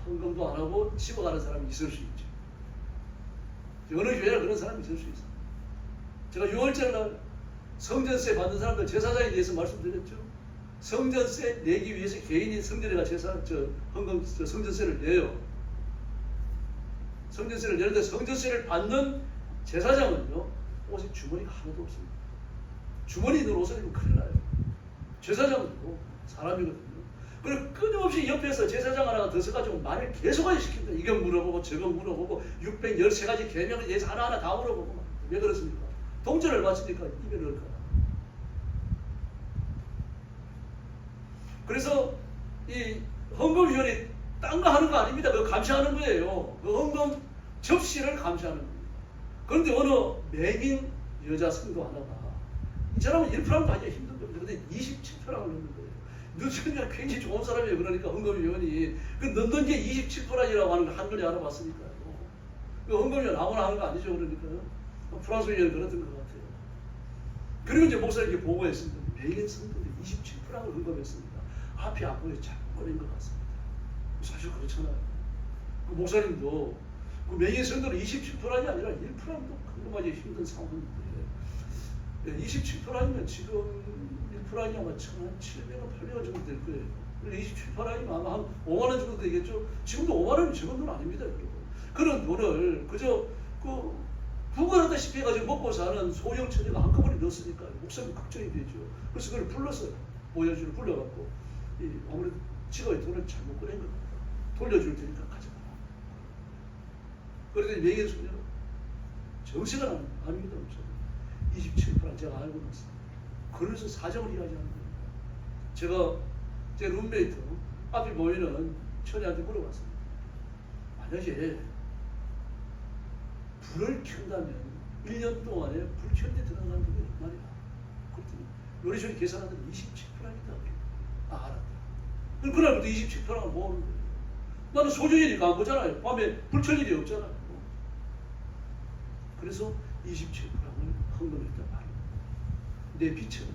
[SPEAKER 2] 헌금도 안 하고 집어가는 사람이 있을 수 있죠. 어느 교회나 그런 사람이 있을 수 있어요. 제가 6월절 날 성전세 받는 사람들 제사장에 대해서 말씀드렸죠. 성전세 내기 위해서 개인이 성전에가 성전세를 내요. 성전세를 내는데 성전세를 받는 제사장은요, 옷에 주머니가 하나도 없습니다. 주머니 있는 옷을 입으면 큰일 나요. 제사장도 사람이거든요. 그리고 끊임없이 옆에서 제사장 하나가 더 서가지고 말을 계속하게 시킵니다. 이거 물어보고 저거 물어보고 613가지 계명에 대해서 하나하나 다 물어보고. 왜 그렇습니까? 동전을 맞추니까 입에 넣을까. 그래서 이 헌금위원회 딴 거 하는 거 아닙니다. 그거 감시하는 거예요. 그 헌금 접시를 감시하는 거예요. 그런데 어느 맹인 여자 성도 하나가 이 사람은 1%도 하기가 힘든 겁니다. 근데 27%를 넣는 거예요. 너처럼 굉장히 좋은 사람이에요. 그러니까 헌금위원이 그 넣는 게 27%라고 하는 걸 한눈에 알아봤으니까요. 그 헌금위원 아무나 하는 거 아니죠. 그러니까요. 프랑스 위원이 그랬던 것 같아요. 그리고 이제 목사님께 보고했습니다. 맹인 성도들이 27%를 헌금했습니다. 앞이 안 보여 자꾸 꺼낸 것 같습니다. 사실 그렇잖아요. 그 목사님도 그 맹인 성도는 27%가 아니라 1%도 헌금하기 힘든 상황인데 27%아니면 지금 1%아니면 아마 1,700원, 800원 정도 될 거예요. 27%아니면 아마 한 5만 원 정도 되겠죠. 지금도 5만 원이 적은 돈 아닙니다, 여러분. 그런 돈을 그저 그 구걸하다시피 해가지고 먹고 사는 소형 처녀가 한꺼번에 넣었으니까 목사님 걱정이 되죠. 그래서 그걸 불렀어요. 보여주를 불러갖고 아무래도 지가 돈을 잘못 꺼낸 겁니다. 돌려줄 테니까 가져가라. 그랬더니 맹인 소녀 정색은 아닙니다. 27% 제가 알고 있습니다. 그래서 사정을 이야기하는 겁니다. 제가 제 룸메이트 앞에 모이는 처녀한테 물어봤습니다. 만약에 불을 켠다면 1년 동안에 불 켠데 들어가는 돈이 얼마냐? 그랬더니 요리조리 계산하더니 27%입니다. 아, 알았다. 그럼 그날부터 27%가 모으는 거예요. 나는 소중이니까 안 보잖아요. 밤에 불 켤 일이 없잖아요. 그래서 27%를 헌금했단 말이에요. 내 빛은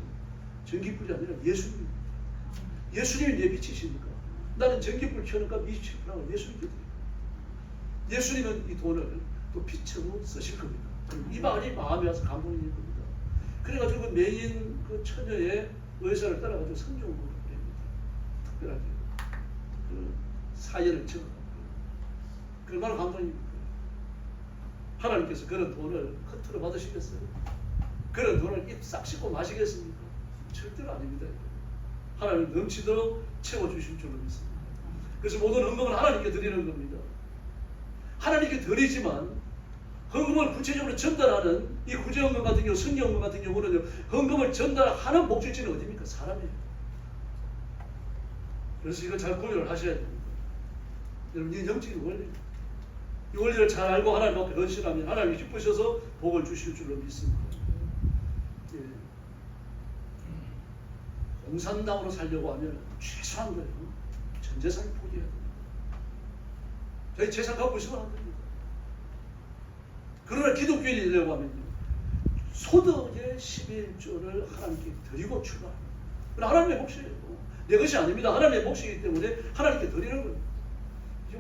[SPEAKER 2] 전기불이 아니라 예수님입니다. 예수님이 내 빛이시니까 나는 전기불 켜는 값 27%가 예수님께 드립니다. 예수님은 이 돈을 또 빛으로 쓰실 겁니다. 이 말이 마음에 와서 감동이 될 겁니다. 그래가지고 그 맹인 그 처녀의 의사를 따라가지고 성경을 보냅니다. 특별하게 그 사연을 적어갖고 얼마나 감동입니까? 하나님께서 그런 돈을 허투루 받으시겠어요? 그런 돈을 입 싹 씻고 마시겠습니까? 절대로 아닙니다. 하나님 넘치도록 채워주실 줄로 믿습니다. 그래서 모든 헌금은 하나님께 드리는 겁니다. 하나님께 드리지만 헌금을 구체적으로 전달하는 이 구제헌금 같은 경우, 성경헌금 같은 경우는 헌금을 전달하는 목적지는 어디입니까? 사람이에요. 그래서 이걸 잘 구별을 하셔야 됩니다. 여러분, 이게 영적인 원리입니다. 이 원리를 잘 알고 하나님 앞에 헌신하면 하나님이 기쁘셔서 복을 주실 줄로 믿습니다. 예. 공산당으로 살려고 하면 최소한 거예요. 전 재산을 포기해야 됩니다. 저희 재산 갖고 있으면 안 됩니다. 그러나 기독교인이 되려고 하면요, 소득의 11조를 하나님께 드리고 출발합니다. 하나님의 몫이에요. 내 것이 아닙니다. 하나님의 몫이기 때문에 하나님께 드리는 거예요.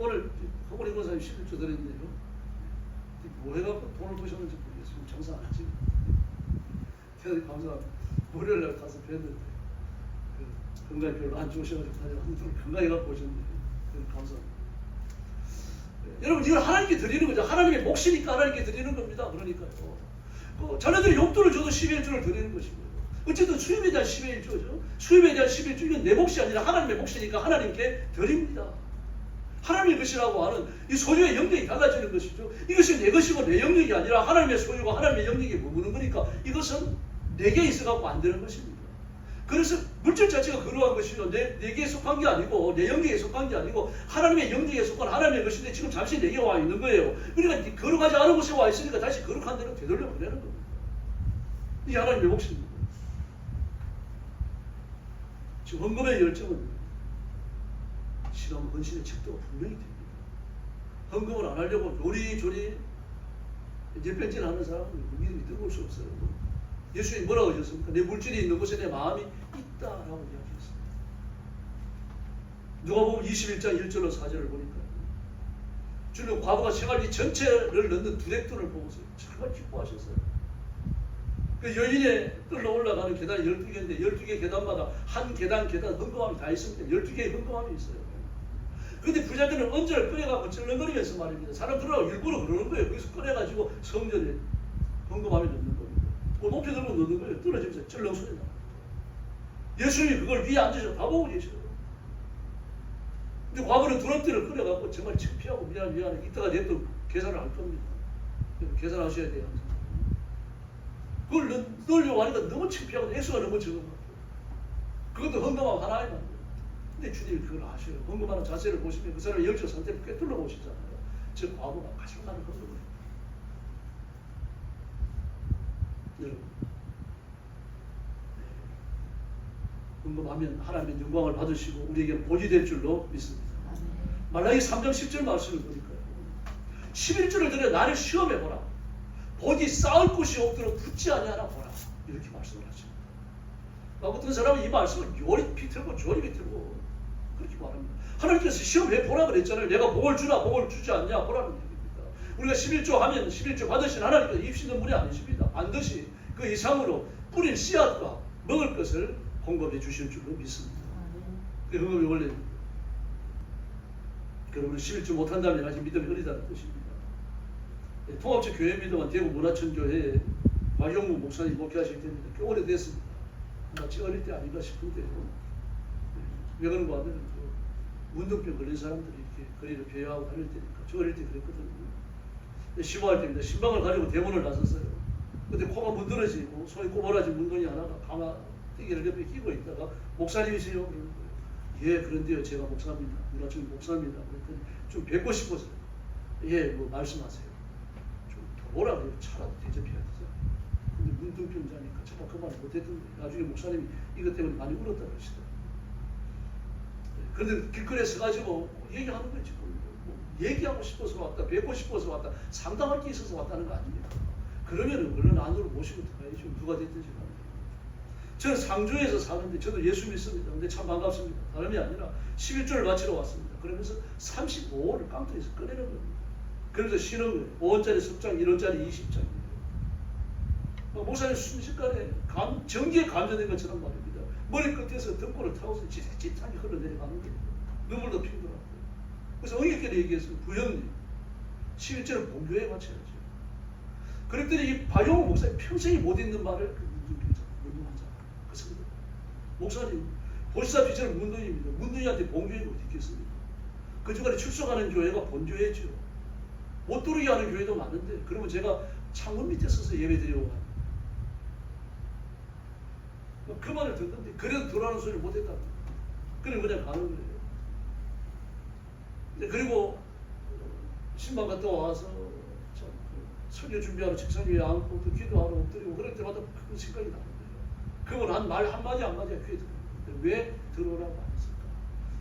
[SPEAKER 2] 오늘 허구리 권사님 11조 드렸는데요, 뭐 해갖고 돈을 버셨는지 모르겠어요. 장사 안 하지. 대단히 감사합니다. 월요일날 가서 뵀는데 건강이 별로 안 좋으셔가지고 한번 건강히 갖고 오셨는데 감사합니다. 여러분, 이걸 하나님께 드리는 거죠. 하나님의 몫이니까 하나님께 드리는 겁니다. 그러니까요. 자녀들이 용돈을 줘도 11조를 드리는 것이고요. 어쨌든 수입에 대한 11조죠. 수입에 대한 11조, 이건 내 몫이 아니라 하나님의 몫이니까 하나님께 드립니다. 하나님의 것이라고 하는 이 소유의 영역이 달라지는 것이죠. 이것이 내 것이고 내 영역이 아니라 하나님의 소유가 하나님의 영역에 머무는 거니까 이것은 내게 있어갖고 안 되는 것입니다. 그래서 물질 자체가 그러한 것이죠. 내게 속한 게 아니고 내 영역에 속한 게 아니고 하나님의 영역에 속한 하나님의 것인데 지금 잠시 내게 와 있는 거예요. 그러니까 거룩하지 않은 곳에 와 있으니까 다시 거룩한 데로 되돌려 보내는 겁니다. 이게 하나님의 몫입니다. 지금 헌금의 열정은 시간 헌신의 척도가 분명히 됩니다. 헌금을 안 하려고 요리조리 일변질 하는 사람은 믿음이 뜨거울 수 없어요. 예수님이 뭐라고 하셨습니까? 내 물질이 있는 곳에 내 마음이 있다라고 이야기했습니다. 누가복음 21장 1절로 4절을 보니까 주님 과부가 생활비 전체를 넣는 두렉돈을 보고서 정말 기뻐하셨어요. 그 여인의 뜰로 올라가는 계단이 12개인데 12개 계단마다 한 계단 헌금함이 다 있습니다. 12개의 헌금함이 있어요. 근데 부자들은 언제를 꺼내갖고 쩔렁거리면서 말입니다. 사람 들어가고 일부러 그러는 거예요. 거기서 꺼내가지고 성전에 헌금함에 넣는 겁니다. 그 높이 들고 넣는 거예요. 떨어지면서 쩔렁 소리 나요. 예수님이 그걸 위에 앉으셔서 다 보고 계셔요. 근데 과거는 두렵대를 꺼내갖고 정말 창피하고 미안해. 이따가 내또 계산을 할 겁니다. 계산하셔야 돼요. 그걸 넣으려고 하니까 너무 창피하고 액수가 너무 적은 것 같아요. 그것도 헌금함 하나에만. 근데 주님이 그걸 아셔요. 헌금하는 자세를 보시면 그 사람의 영적 상태를 꿰뚫러 보시잖아요. 즉 과거가 가지고 가는 헌금을. 여러분, 헌금하면 하나님의 영광을 받으시고 우리에게 복이 될 줄로 믿습니다. 말라기 3장 10절 말씀을 보니까요. 11절을 들여 나를 시험해보라. 복이 쌓을 곳이 없도록 붙지 아니하나 보라. 이렇게 말씀을 하십니다. 어떤 사람은 이 말씀을 요리 틀고 조립이 틀고 그렇게 말합니다. 하나님께서 시험해보라 그랬잖아요. 내가 복을 주나 복을 주지 않냐 보라는 얘기입니다. 우리가 11조 하면 11조 받으신 하나님께서 입시는 분이 아니십니다. 반드시 그 이상으로 뿌린 씨앗과 먹을 것을 공급해 주실 줄로 믿습니다. 그게 헌금이 원래입니다. 여러분 11조 못한다면 아직 믿음이 어리다는 뜻입니다. 통합적 교회 믿음은 대구 문화천교회에 박영무 목사님 목회하실 때입니다. 꽤 오래됐습니다. 마치 어릴 때 아닌가 싶은데 왜 그런가 하면 그 문둥병 걸린 사람들이 이렇게 거리를 배회하고 다닐 때니까 저 어릴 때 그랬거든요. 심호할 때입니다. 신방을 가지고 대문을 나섰어요. 근데 코가 문드러지고 손이 꼬부라진 문둥이 하나가 가마 띠기를 옆에 끼고 있다가 목사님이세요? 그러는 거예요. 예, 그런데요. 제가 목사입니다. 문화천 목사입니다. 그랬더니 좀 뵙고 싶어서 예, 뭐 말씀하세요. 좀 뭐라 그래요? 차라도 대접해야 되죠. 근데 문둥병자니까 차마 그 말 못했던 거예요. 나중에 목사님이 이것 때문에 많이 울었다 그러시더라고요. 그런데 길거리에 서가지고 얘기하는 거예요. 지금 뭐 얘기하고 싶어서 왔다, 뵙고 싶어서 왔다, 상담할 게 있어서 왔다는 거 아닙니까? 그러면 얼른 안으로 모시고 들어가야죠. 누가 됐든지 간에. 저는 상주에서 사는데 저도 예수 믿습니다. 근데 참 반갑습니다. 다름이 아니라 11조를 바치러 왔습니다. 그러면서 35원을 깡통에서 꺼내는 겁니다. 그러면서 쉬는 거예요. 5원짜리 10장, 1원짜리 20장이에요. 목사님 순식간에 전기에 감전된 것처럼 말입니다. 머리 끝에서 등골을 타고서 찌릿찌릿하게 흘러내려가는 거예요. 눈물도 피더라고요. 그래서 어이없게 얘기했어요. 부형님, 11조를 본교회에 바쳐야죠. 그랬더니 이 박용호 목사님 평생이 못 읽는 말을 문둥한 자가 그 성도 목사님 보시다시피 저는 문둥입니다. 문둥이한테 본교회가 어디 있겠습니까? 그 중간에 출석하는 교회가 본교회죠. 못 들어오게 하는 교회도 많은데 그러면 제가 창문 밑에 서서 예배 드리려고 합니다. 그 말을 듣는데 그래도 들어가는 소리를 못했다. 그럼 그냥 가는 거예요. 그리고 신방 갔다 와서 설교 준비하러 책상 위에 앉고 또 기도하러 엎드리고 그럴 때마다 그 생각이 나는 거예요. 그건 한 말 한마디 한마디가 귀에 들어오는데 왜 들어오라고 안 했을까?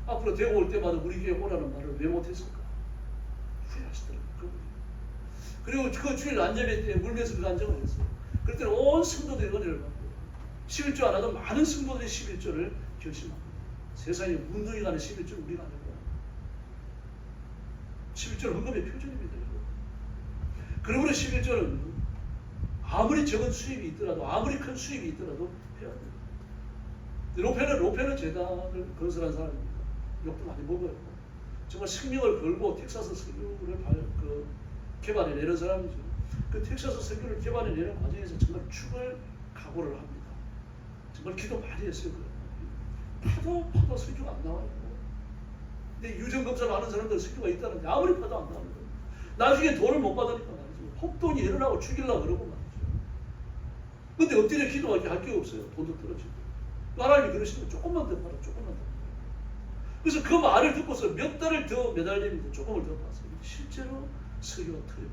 [SPEAKER 2] 앞으로 대구 올 때마다 우리 교회 오라는 말을 왜 못했을까? 후회하시더라고요. 그리고 그 주일 안예배 때 물면서 그 안정을 했어요. 그럴 때는 온 성도들이 은혜를 받고 11조 안 하던 많은 성도들이 11조를 결심합니다. 세상에 문둥이 가는 11조를 우리가 안 해요. 11조는 헌금의 표준입니다. 그러므로 11조는 아무리 적은 수입이 있더라도 아무리 큰 수입이 있더라도 해야 됩니다. 로페는 재단을 건설한 사람입니다. 욕도 많이 먹어요. 정말 생명을 걸고 텍사스 석유를 개발해내는 사람이죠. 그 텍사스 석유를 개발해내는 과정에서 정말 죽을 각오를 합니다. 정말 기도 많이 했어요. 파도 석유가 안 나와요. 근데 유전검사를 하는 사람들은 석유가 있다는데 아무리 파도 안 나오는 거예요. 나중에 돈을 못 받으니까 말이죠. 혹돈이 일어나고 죽이려고 그러고 말이죠. 근데 엎드려 기도하게 할 게 없어요. 돈도 떨어지고. 하나님이 그러시면 조금만 더 팔아, 조금만 더 팔아. 그래서 그 말을 듣고서 몇 달을 더 매달리면서 조금을 더 봤어요. 실제로 석유가 터져버려요.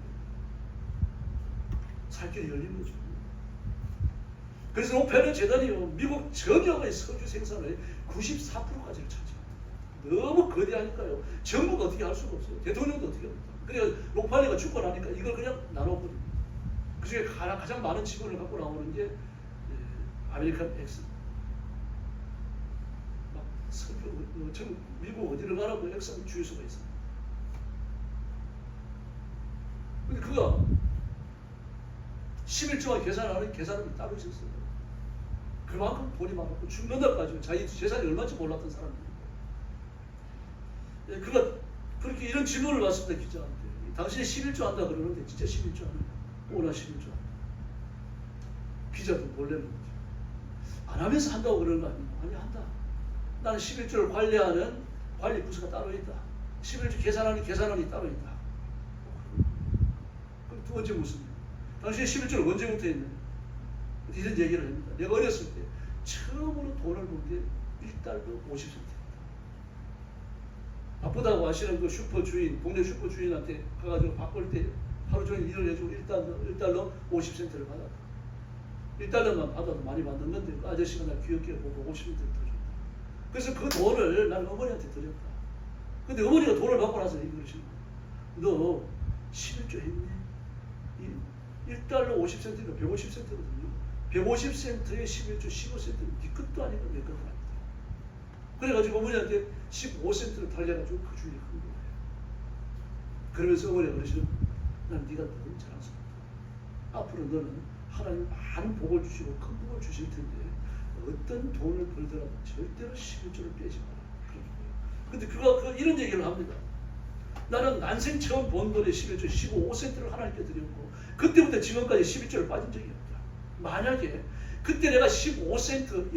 [SPEAKER 2] 살 길이 열린 거죠. 그래서 로페는 재단이요. 미국 전역의 석유 생산의 94%까지를 차지합니다. 너무 거대하니까요. 정부가 어떻게 할 수가 없어요. 대통령도 어떻게 합니까? 그래서 록팔리가 죽고 나니까 이걸 그냥 나눠버립니다. 그 중에 가장 많은 지분을 갖고 나오는 게 아메리칸 엑스. 막 미국 어디를 가라고 엑스 주유소가 있어요. 근데 그가 11조만 계산하는 계산은 따로 있었어요. 그만큼 돈이 많았고 죽는 날까지 자기 재산이 얼마인지 몰랐던 사람입니다. 예, 그가 그렇게 이런 질문을 받습니다. 기자한테. 당신이 11조 한다 그러는데 진짜 11조 하느냐? 오나 11조 한다. 기자도 놀라는 거죠. 안 하면서 한다고 그러는 거 아니에요? 아니 한다. 나는 11조를 관리하는 관리 부서가 따로 있다. 11조 계산하는 계산원이 따로 있다. 그럼 두 번째 무슨 일? 당신이 11조를 언제부터 했느냐? 이런 얘기를 합니다. 내가 어렸을 때 처음으로 돈을 번 게 1달러 50센트. 바쁘다고 하시는 그 슈퍼 주인, 동네 슈퍼 주인한테 가가지고 바꿀 때 하루 종일 일을 해주고 1달러 50센트를 받았다. 1달러만 받아도 많이 받는 건데 그 아저씨가 날 귀엽게 보고 50센트를 더 줬다. 그래서 그 돈을 나는 어머니한테 드렸다. 근데 어머니가 돈을 받고 나서 이러시는 거야. 너 11조 했네? 1달러 50센트니까 150센트거든요. 150센트에 11조 15센트는 네 것도 아니고 내 것도 아니다. 그래가지고 어머니한테 15센트를 달려가지고 그 주인이 큰 거예요. 그러면서 어머니가 그러시는 난 네가 너무 자랑스럽다. 앞으로 너는 하나님 많은 복을 주시고 큰 복을 주실 텐데 어떤 돈을 벌더라도 절대로 11조를 빼지 마라. 그런 거예요. 근데 그가 이런 얘기를 합니다. 나는 난생 처음 번 돈의 11조 15센트를 하나님께 드렸고 그때부터 지금까지 11조를 빠진 적이 없다. 만약에 그때 내가 15센트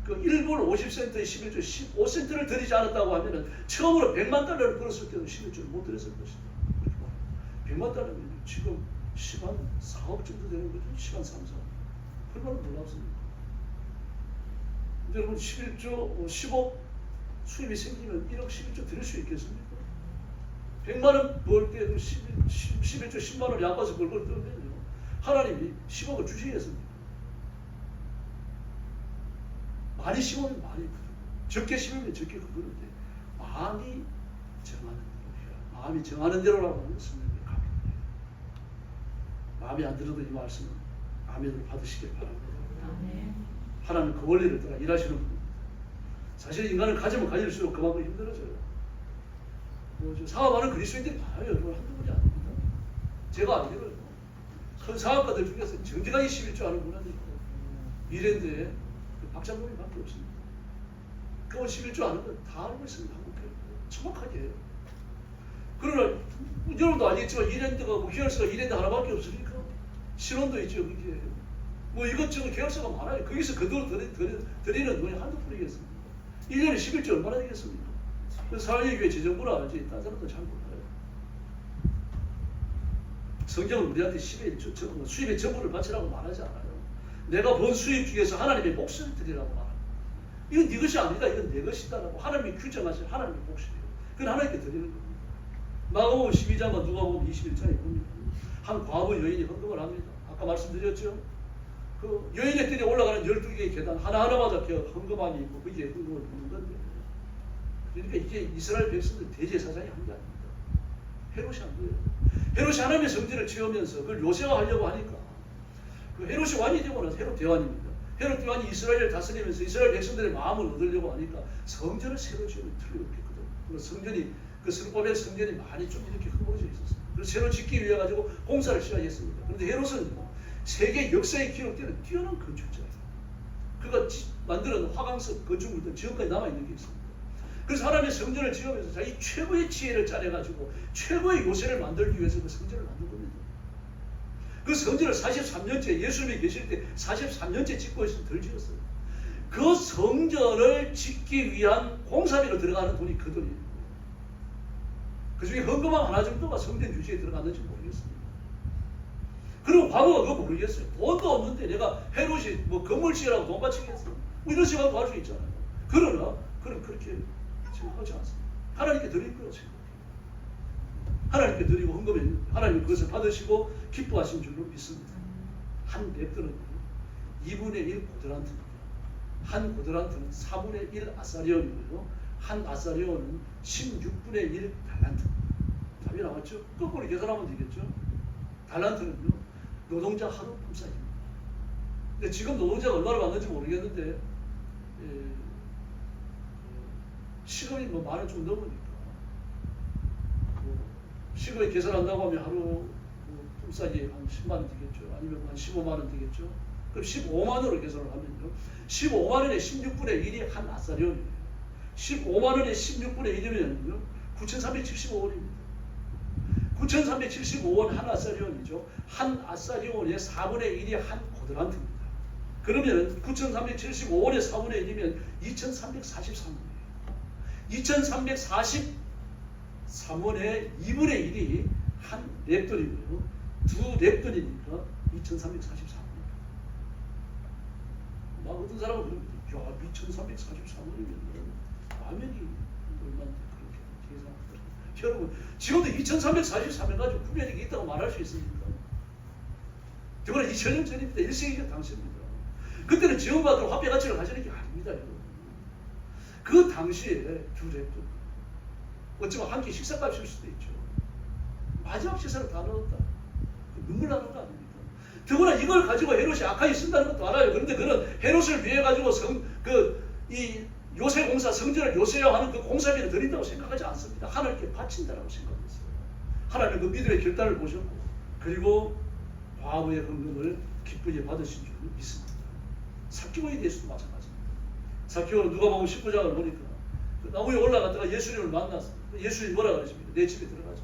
[SPEAKER 2] 1불 50센트의 11조 15센트를 드리지 않았다고 하면은 처음으로 100만 달러를 벌었을 때도 11조를 못 드렸을 것이다. 100만 달러면 지금 시간 4억 정도 되는 거죠. 시간 3, 4억. 얼마나 놀랍습니까? 여러분 11조 10억 수입이 생기면 1억 11조 드릴 수 있겠습니까? 100만 원 벌 때도 11조 10만 원 양봐서 벌걸 뜨면요. 하나님이 10억을 주시겠습니까? 많이 심으면 많이 크고 적게 심으면 적게 크는데 마음이 정하는 대로 마음이 정하는 대로라고 하는 성령의 갑입니다. 마음에 안 들어도 이 말씀은 아멘을 받으시길 바랍니다.
[SPEAKER 4] 아멘.
[SPEAKER 2] 하나님 그 원리를 따라 일하시는 분입니다. 사실 인간을 가지면 가질수록 그만큼 힘들어져요. 사업하는 그리스도인들이 많아요. 여러분 한두 분이 아닙니다. 제가 알기로요. 큰 사업가들 중에서 정직하게 11조 하는 분은 있고 미래인데 박장동이밖에 없습니다. 그건 11조 하는 건 다 알고 있습니다. 한국에 정확하게 해요. 그러나 여러분도 알겠지만 이랜드가 뭐 계열사가 이랜드 하나밖에 없으니까 신혼도 있죠. 그게 뭐 이것저것 계열사가 많아요. 거기서 그 돈 드리는 돈이 한두 푼이겠습니까? 1년에 11조 얼마나 되겠습니까? 그 사회교회 재정부라 알지 딴 사람도 잘 몰라요. 성경은 우리한테 수입의 전부를 바치라고 말하지 않아요. 내가 번 수입 중에서 하나님의 몫을 드리라고 말합니다. 이건 네 것이 아니다. 이건 내 것이다라고 하나님이 규정하신 하나님의 몫이에요. 그건 하나님께 드리는 겁니다. 마가복음 12장과 누가복음 21장에 보면 한 과부 여인이 헌금을 합니다. 아까 말씀드렸죠. 그 여인의 뜰에 올라가는 12개의 계단 하나하나마다 헌금함이 있고 거기에 헌금을 붓는 건데 그러니까 이게 이스라엘 백성들 대제사장이 한 게 아닙니다. 헤롯이 한 거예요. 헤롯이 하나님의 성전을 지으면서 그걸 요새화하려고 하니까 그 헤롯이 왕이 되고 나서 헤롯 대왕입니다. 헤롯 대왕이 이스라엘을 다스리면서 이스라엘 백성들의 마음을 얻으려고 하니까 성전을 새로 지으면 틀림없겠거든. 그래서 성전이 그 스룹바벨 성전이 많이 좀 이렇게 허물어져 있었어요. 그래서 새로 짓기 위해 가지고 공사를 시작했습니다. 그런데 헤롯은 세계 역사에 기록되는 뛰어난 건축자예요. 그가 만드는 화강석 건축물들 지금까지 남아 있는 게 있습니다. 그래서 하나님의 성전을 지으면서 자기 최고의 지혜를 짜내가지고 최고의 요새를 만들기 위해서 그 성전을 만든 겁니다. 그 성전을 43년째 예수님이 계실 때 43년째 짓고 있으면 덜 지었어요. 그 성전을 짓기 위한 공사비로 들어가는 돈이 그 돈이에요. 그 중에 헌금함 하나 정도가 성전 유지에 들어갔는지 모르겠습니다. 그리고 과거가 그거 모르겠어요. 돈도 없는데 내가 헤롯이 뭐 건물 지으라고 돈 바치겠어? 뭐 이런 생각도 할 수 있잖아요. 그러나 그럼 그렇게 생각하지 않습니다. 하나님께 드릴 거예요. 하나님께 드리고 헌금했는데 하나님이 그것을 받으시고 기뻐하신 줄로 믿습니다. 한 랩들은 2분의 1 고드란트입니다. 한 고드란트는 4분의 1 아사리온이고요. 한 아사리온은 16분의 1 달란트. 답이 나왔죠? 거꾸로 계산하면 되겠죠? 달란트는요. 노동자 하루 품삯입니다. 근데 지금 노동자가 얼마나 받는지 모르겠는데 시급이 뭐 10,000원 좀 넘으니까 시급에 계산한다고 하면 하루 품삯이 한 10만 원 되겠죠. 아니면 한 15만 원 되겠죠. 그럼 15만 원으로 계산을 하면요. 15만 원에 16분의 1이 한 아사리온이에요. 15만 원에 16분의 1이면요. 9,375원입니다. 9,375원 한 아사리온이죠. 한 아사리온의 4분의 1이 한 고드란트입니다. 그러면 9,375원의 4분의 1이면 2,343원이에요. 2,343원의 2분의 1이 한 랩돈이고요. 두 랩돈이니까 2,343원. 막 어떤 사람은 야 2,343원이면 라면이 얼마인데 그렇게 계산하더라고요. 여러분 지금도 2,343원 가지고 구별이 있다고 말할 수 있습니까? 그거는 2000년 전입니다. 1세기가 당시입니다. 그때는 지원받으러 화폐 가치를 가지는 게 아닙니다. 여러분. 그 당시에 두 랩돈 어쩌면 한 끼 식사값일 수도 있죠. 마지막 식사를 다 넣었다. 눈물 나는 거 아닙니까? 더구나 이걸 가지고 헤롯이 악하게 쓴다는 것도 알아요. 그런데 그는 헤롯을 위해 가지고 이 요새 공사 성전을 요새화 하는 그 공사비를 드린다고 생각하지 않습니다. 하나님께 바친다라고 생각했어요. 하나님은 그 믿음의 결단을 보셨고 그리고 과부의 헌금을 기쁘게 받으신 줄 믿습니다. 삭개오에 대해서도 마찬가지입니다. 삭개오는 누가복음 19장을 보니까 그 나무에 올라갔다가 예수님을 만났어요. 예수님이 뭐라 그러십니까? 내 집에 들어가자.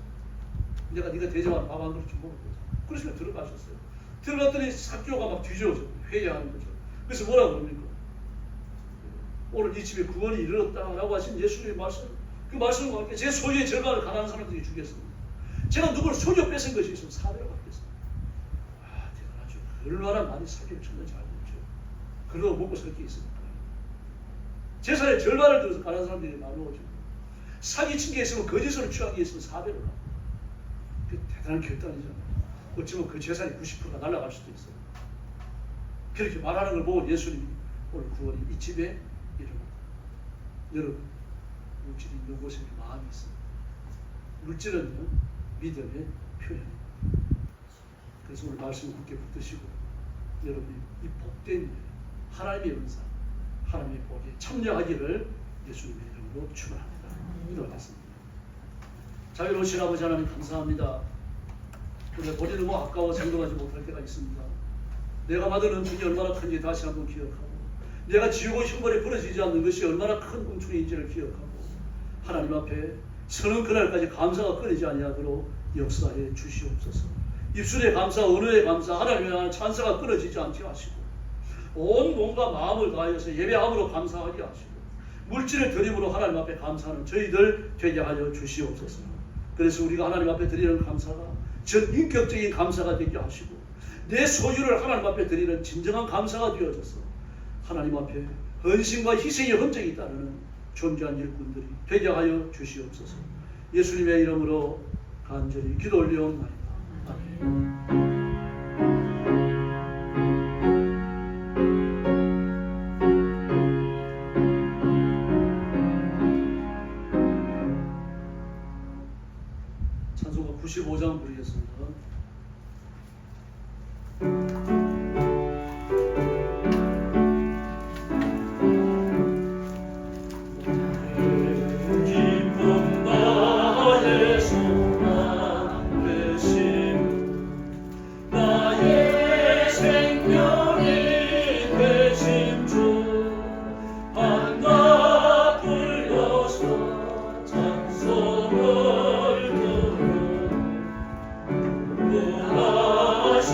[SPEAKER 2] 내가 네가 대접하는 밥 한 그릇 좀 먹어보자. 그러시면 들어가셨어요. 들어갔더니 삭개오가 막 뒤져서 회개하는 거죠. 그래서 뭐라 그럽니까? 오늘 이 집에 구원이 이르렀다라고 하신 예수님의 말씀, 그 말씀과 함께 제 소유의 절반을 가난한 사람들이 주겠습니다. 제가 누구를 속여 뺏은 것이 있으면 4배로 갚겠습니다. 아, 대단하죠. 얼마나 많이 사기를 쳤는지 알고 있죠. 그러고 먹고 살 게 있습니까? 재산의 절반을 들어서 가난한 사람들이 나누어지고 사기 친 게 있으면 거짓으로 취한 게 있으면 4배로 갚고 그 대단한 결단이잖아요. 어쩌면 그 재산이 90%가 날아갈 수도 있어요. 그렇게 말하는 걸 보고 예수님이 오늘 구원이 이 집에 이르렀다. 여러분, 물질이 있는 곳에 마음이 있습니다. 물질은요, 믿음의 표현입니다. 그래서 오늘 말씀을 굳게 붙드시고 여러분이 이 복된 하나님의 은사, 하나님의 복에 참여하기를 예수님의 이름으로 축원합니다. 기도하겠습니다. 자비로우신 아버지 하나님 감사합니다. 그런데 본인은 너무 아까워 생각하지 못할 때가 있습니다. 내가 받은 은총이 얼마나 큰지 다시 한번 기억하고 내가 지우고 흉벌에 부러지지 않는 것이 얼마나 큰 은총인지를 기억하고 하나님 앞에 서는 그날까지 감사가 끊이지 아니하도록 역사해 주시옵소서. 입술의 감사, 언어의 감사, 하나님에 대한 찬사가 끊어지지 않게 하시고 온 몸과 마음을 다하여서 예배함으로 감사하게 하시고 물질을 드림으로 하나님 앞에 감사하는 저희들 되게 하여 주시옵소서. 그래서 우리가 하나님 앞에 드리는 감사가 전 인격적인 감사가 되게 하시고 내 소유를 하나님 앞에 드리는 진정한 감사가 되어져서 하나님 앞에 헌신과 희생의 흔적이 따르는 존귀한 일꾼들이 되게 하여 주시옵소서. 예수님의 이름으로 간절히 기도 올리옵나이다. 아멘. 찬송가 95장 부르겠습니다.
[SPEAKER 1] 기쁨 나의 소망 되신 나의 생명이 되신 주 한나 불려서 찬송을 들어 구하신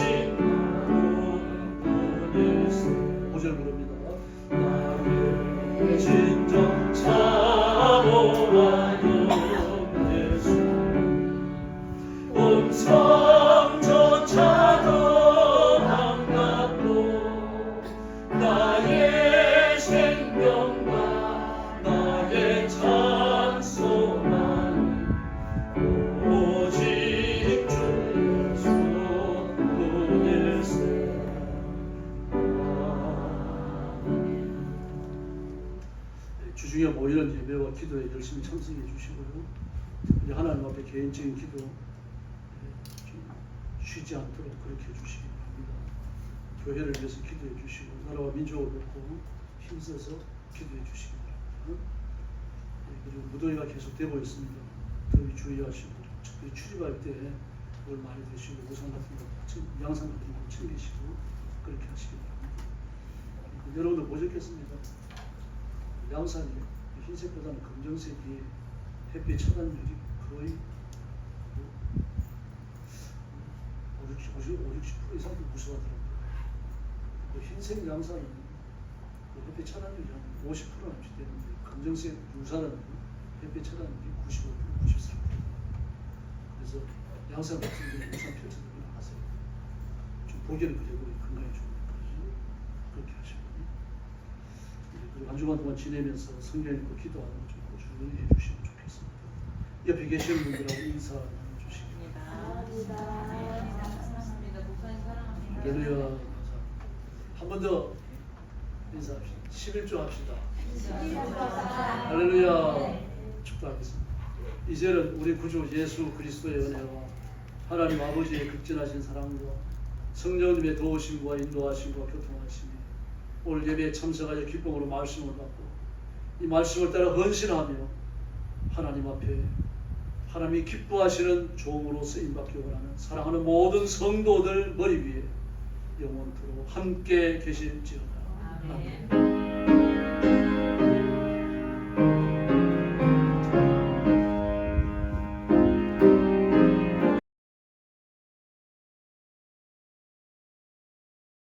[SPEAKER 1] 분이세
[SPEAKER 2] 5절 부릅니다.
[SPEAKER 1] 나의 진정 사모하여 예수 음성조차도 반갑고 나의 생명과 나의 찬송만 오직 주 예수 뿐일세.
[SPEAKER 2] 주중에 모이는 예배와 기도에 열심히 참석해 주시고요. 특별히 하나님 앞에 개인적인 기도 좀 쉬지 않도록 그렇게 해주시기 바랍니다. 교회를 위해서 기도해 주시고 나라와 민족을 놓고 힘써서 기도해 주시기 바랍니다. 그리고 무더위가 계속되고 있습니다. 더위 주의하시고 특별히 출입할 때 물 많이 드시고 우산 같은 거, 양산 같은 거 챙기시고 그렇게 하시기 바랍니다. 여러분도 보셨겠습니까? 양산이 흰색보다는 검정색이 햇빛 차단율이 거의 50% 이상 우수하더라고요. 그 흰색 양산은 그 햇빛 차단율이 한 50%는 되는데 검정색 유산은 햇빛 차단율이 95%, 94%. 그래서 양산 같은 경우는 우산 펼쳐들고 나가세요. 좀 보기에는 그래 보이 건강에 좋으니까 그렇게 하시고 그리고 한 주간 동안 지내면서 성경 읽고 기도하는 거 좀 꾸준히 해주시면 좋겠습니다. 옆에 계시는 분들하고 인사 나눠주시기 바랍니다. 할렐루야. 한 번 더 인사합시다. 11조 합시다. 할렐루야. 축복하겠습니다. 이제는 우리 구주 예수 그리스도의 은혜와 하나님 아버지의 극진하신 사랑과 성령님의 도우심과 인도하심과 교통하심이 오늘 예배에 참석하여 기쁨으로 말씀을 받고 이 말씀을 따라 헌신하며 하나님 앞에 하나님이 기뻐하시는 종으로 쓰임받기 원하는 사랑하는 모든 성도들 머리 위에 영원토록 함께 계실지어다. 아멘.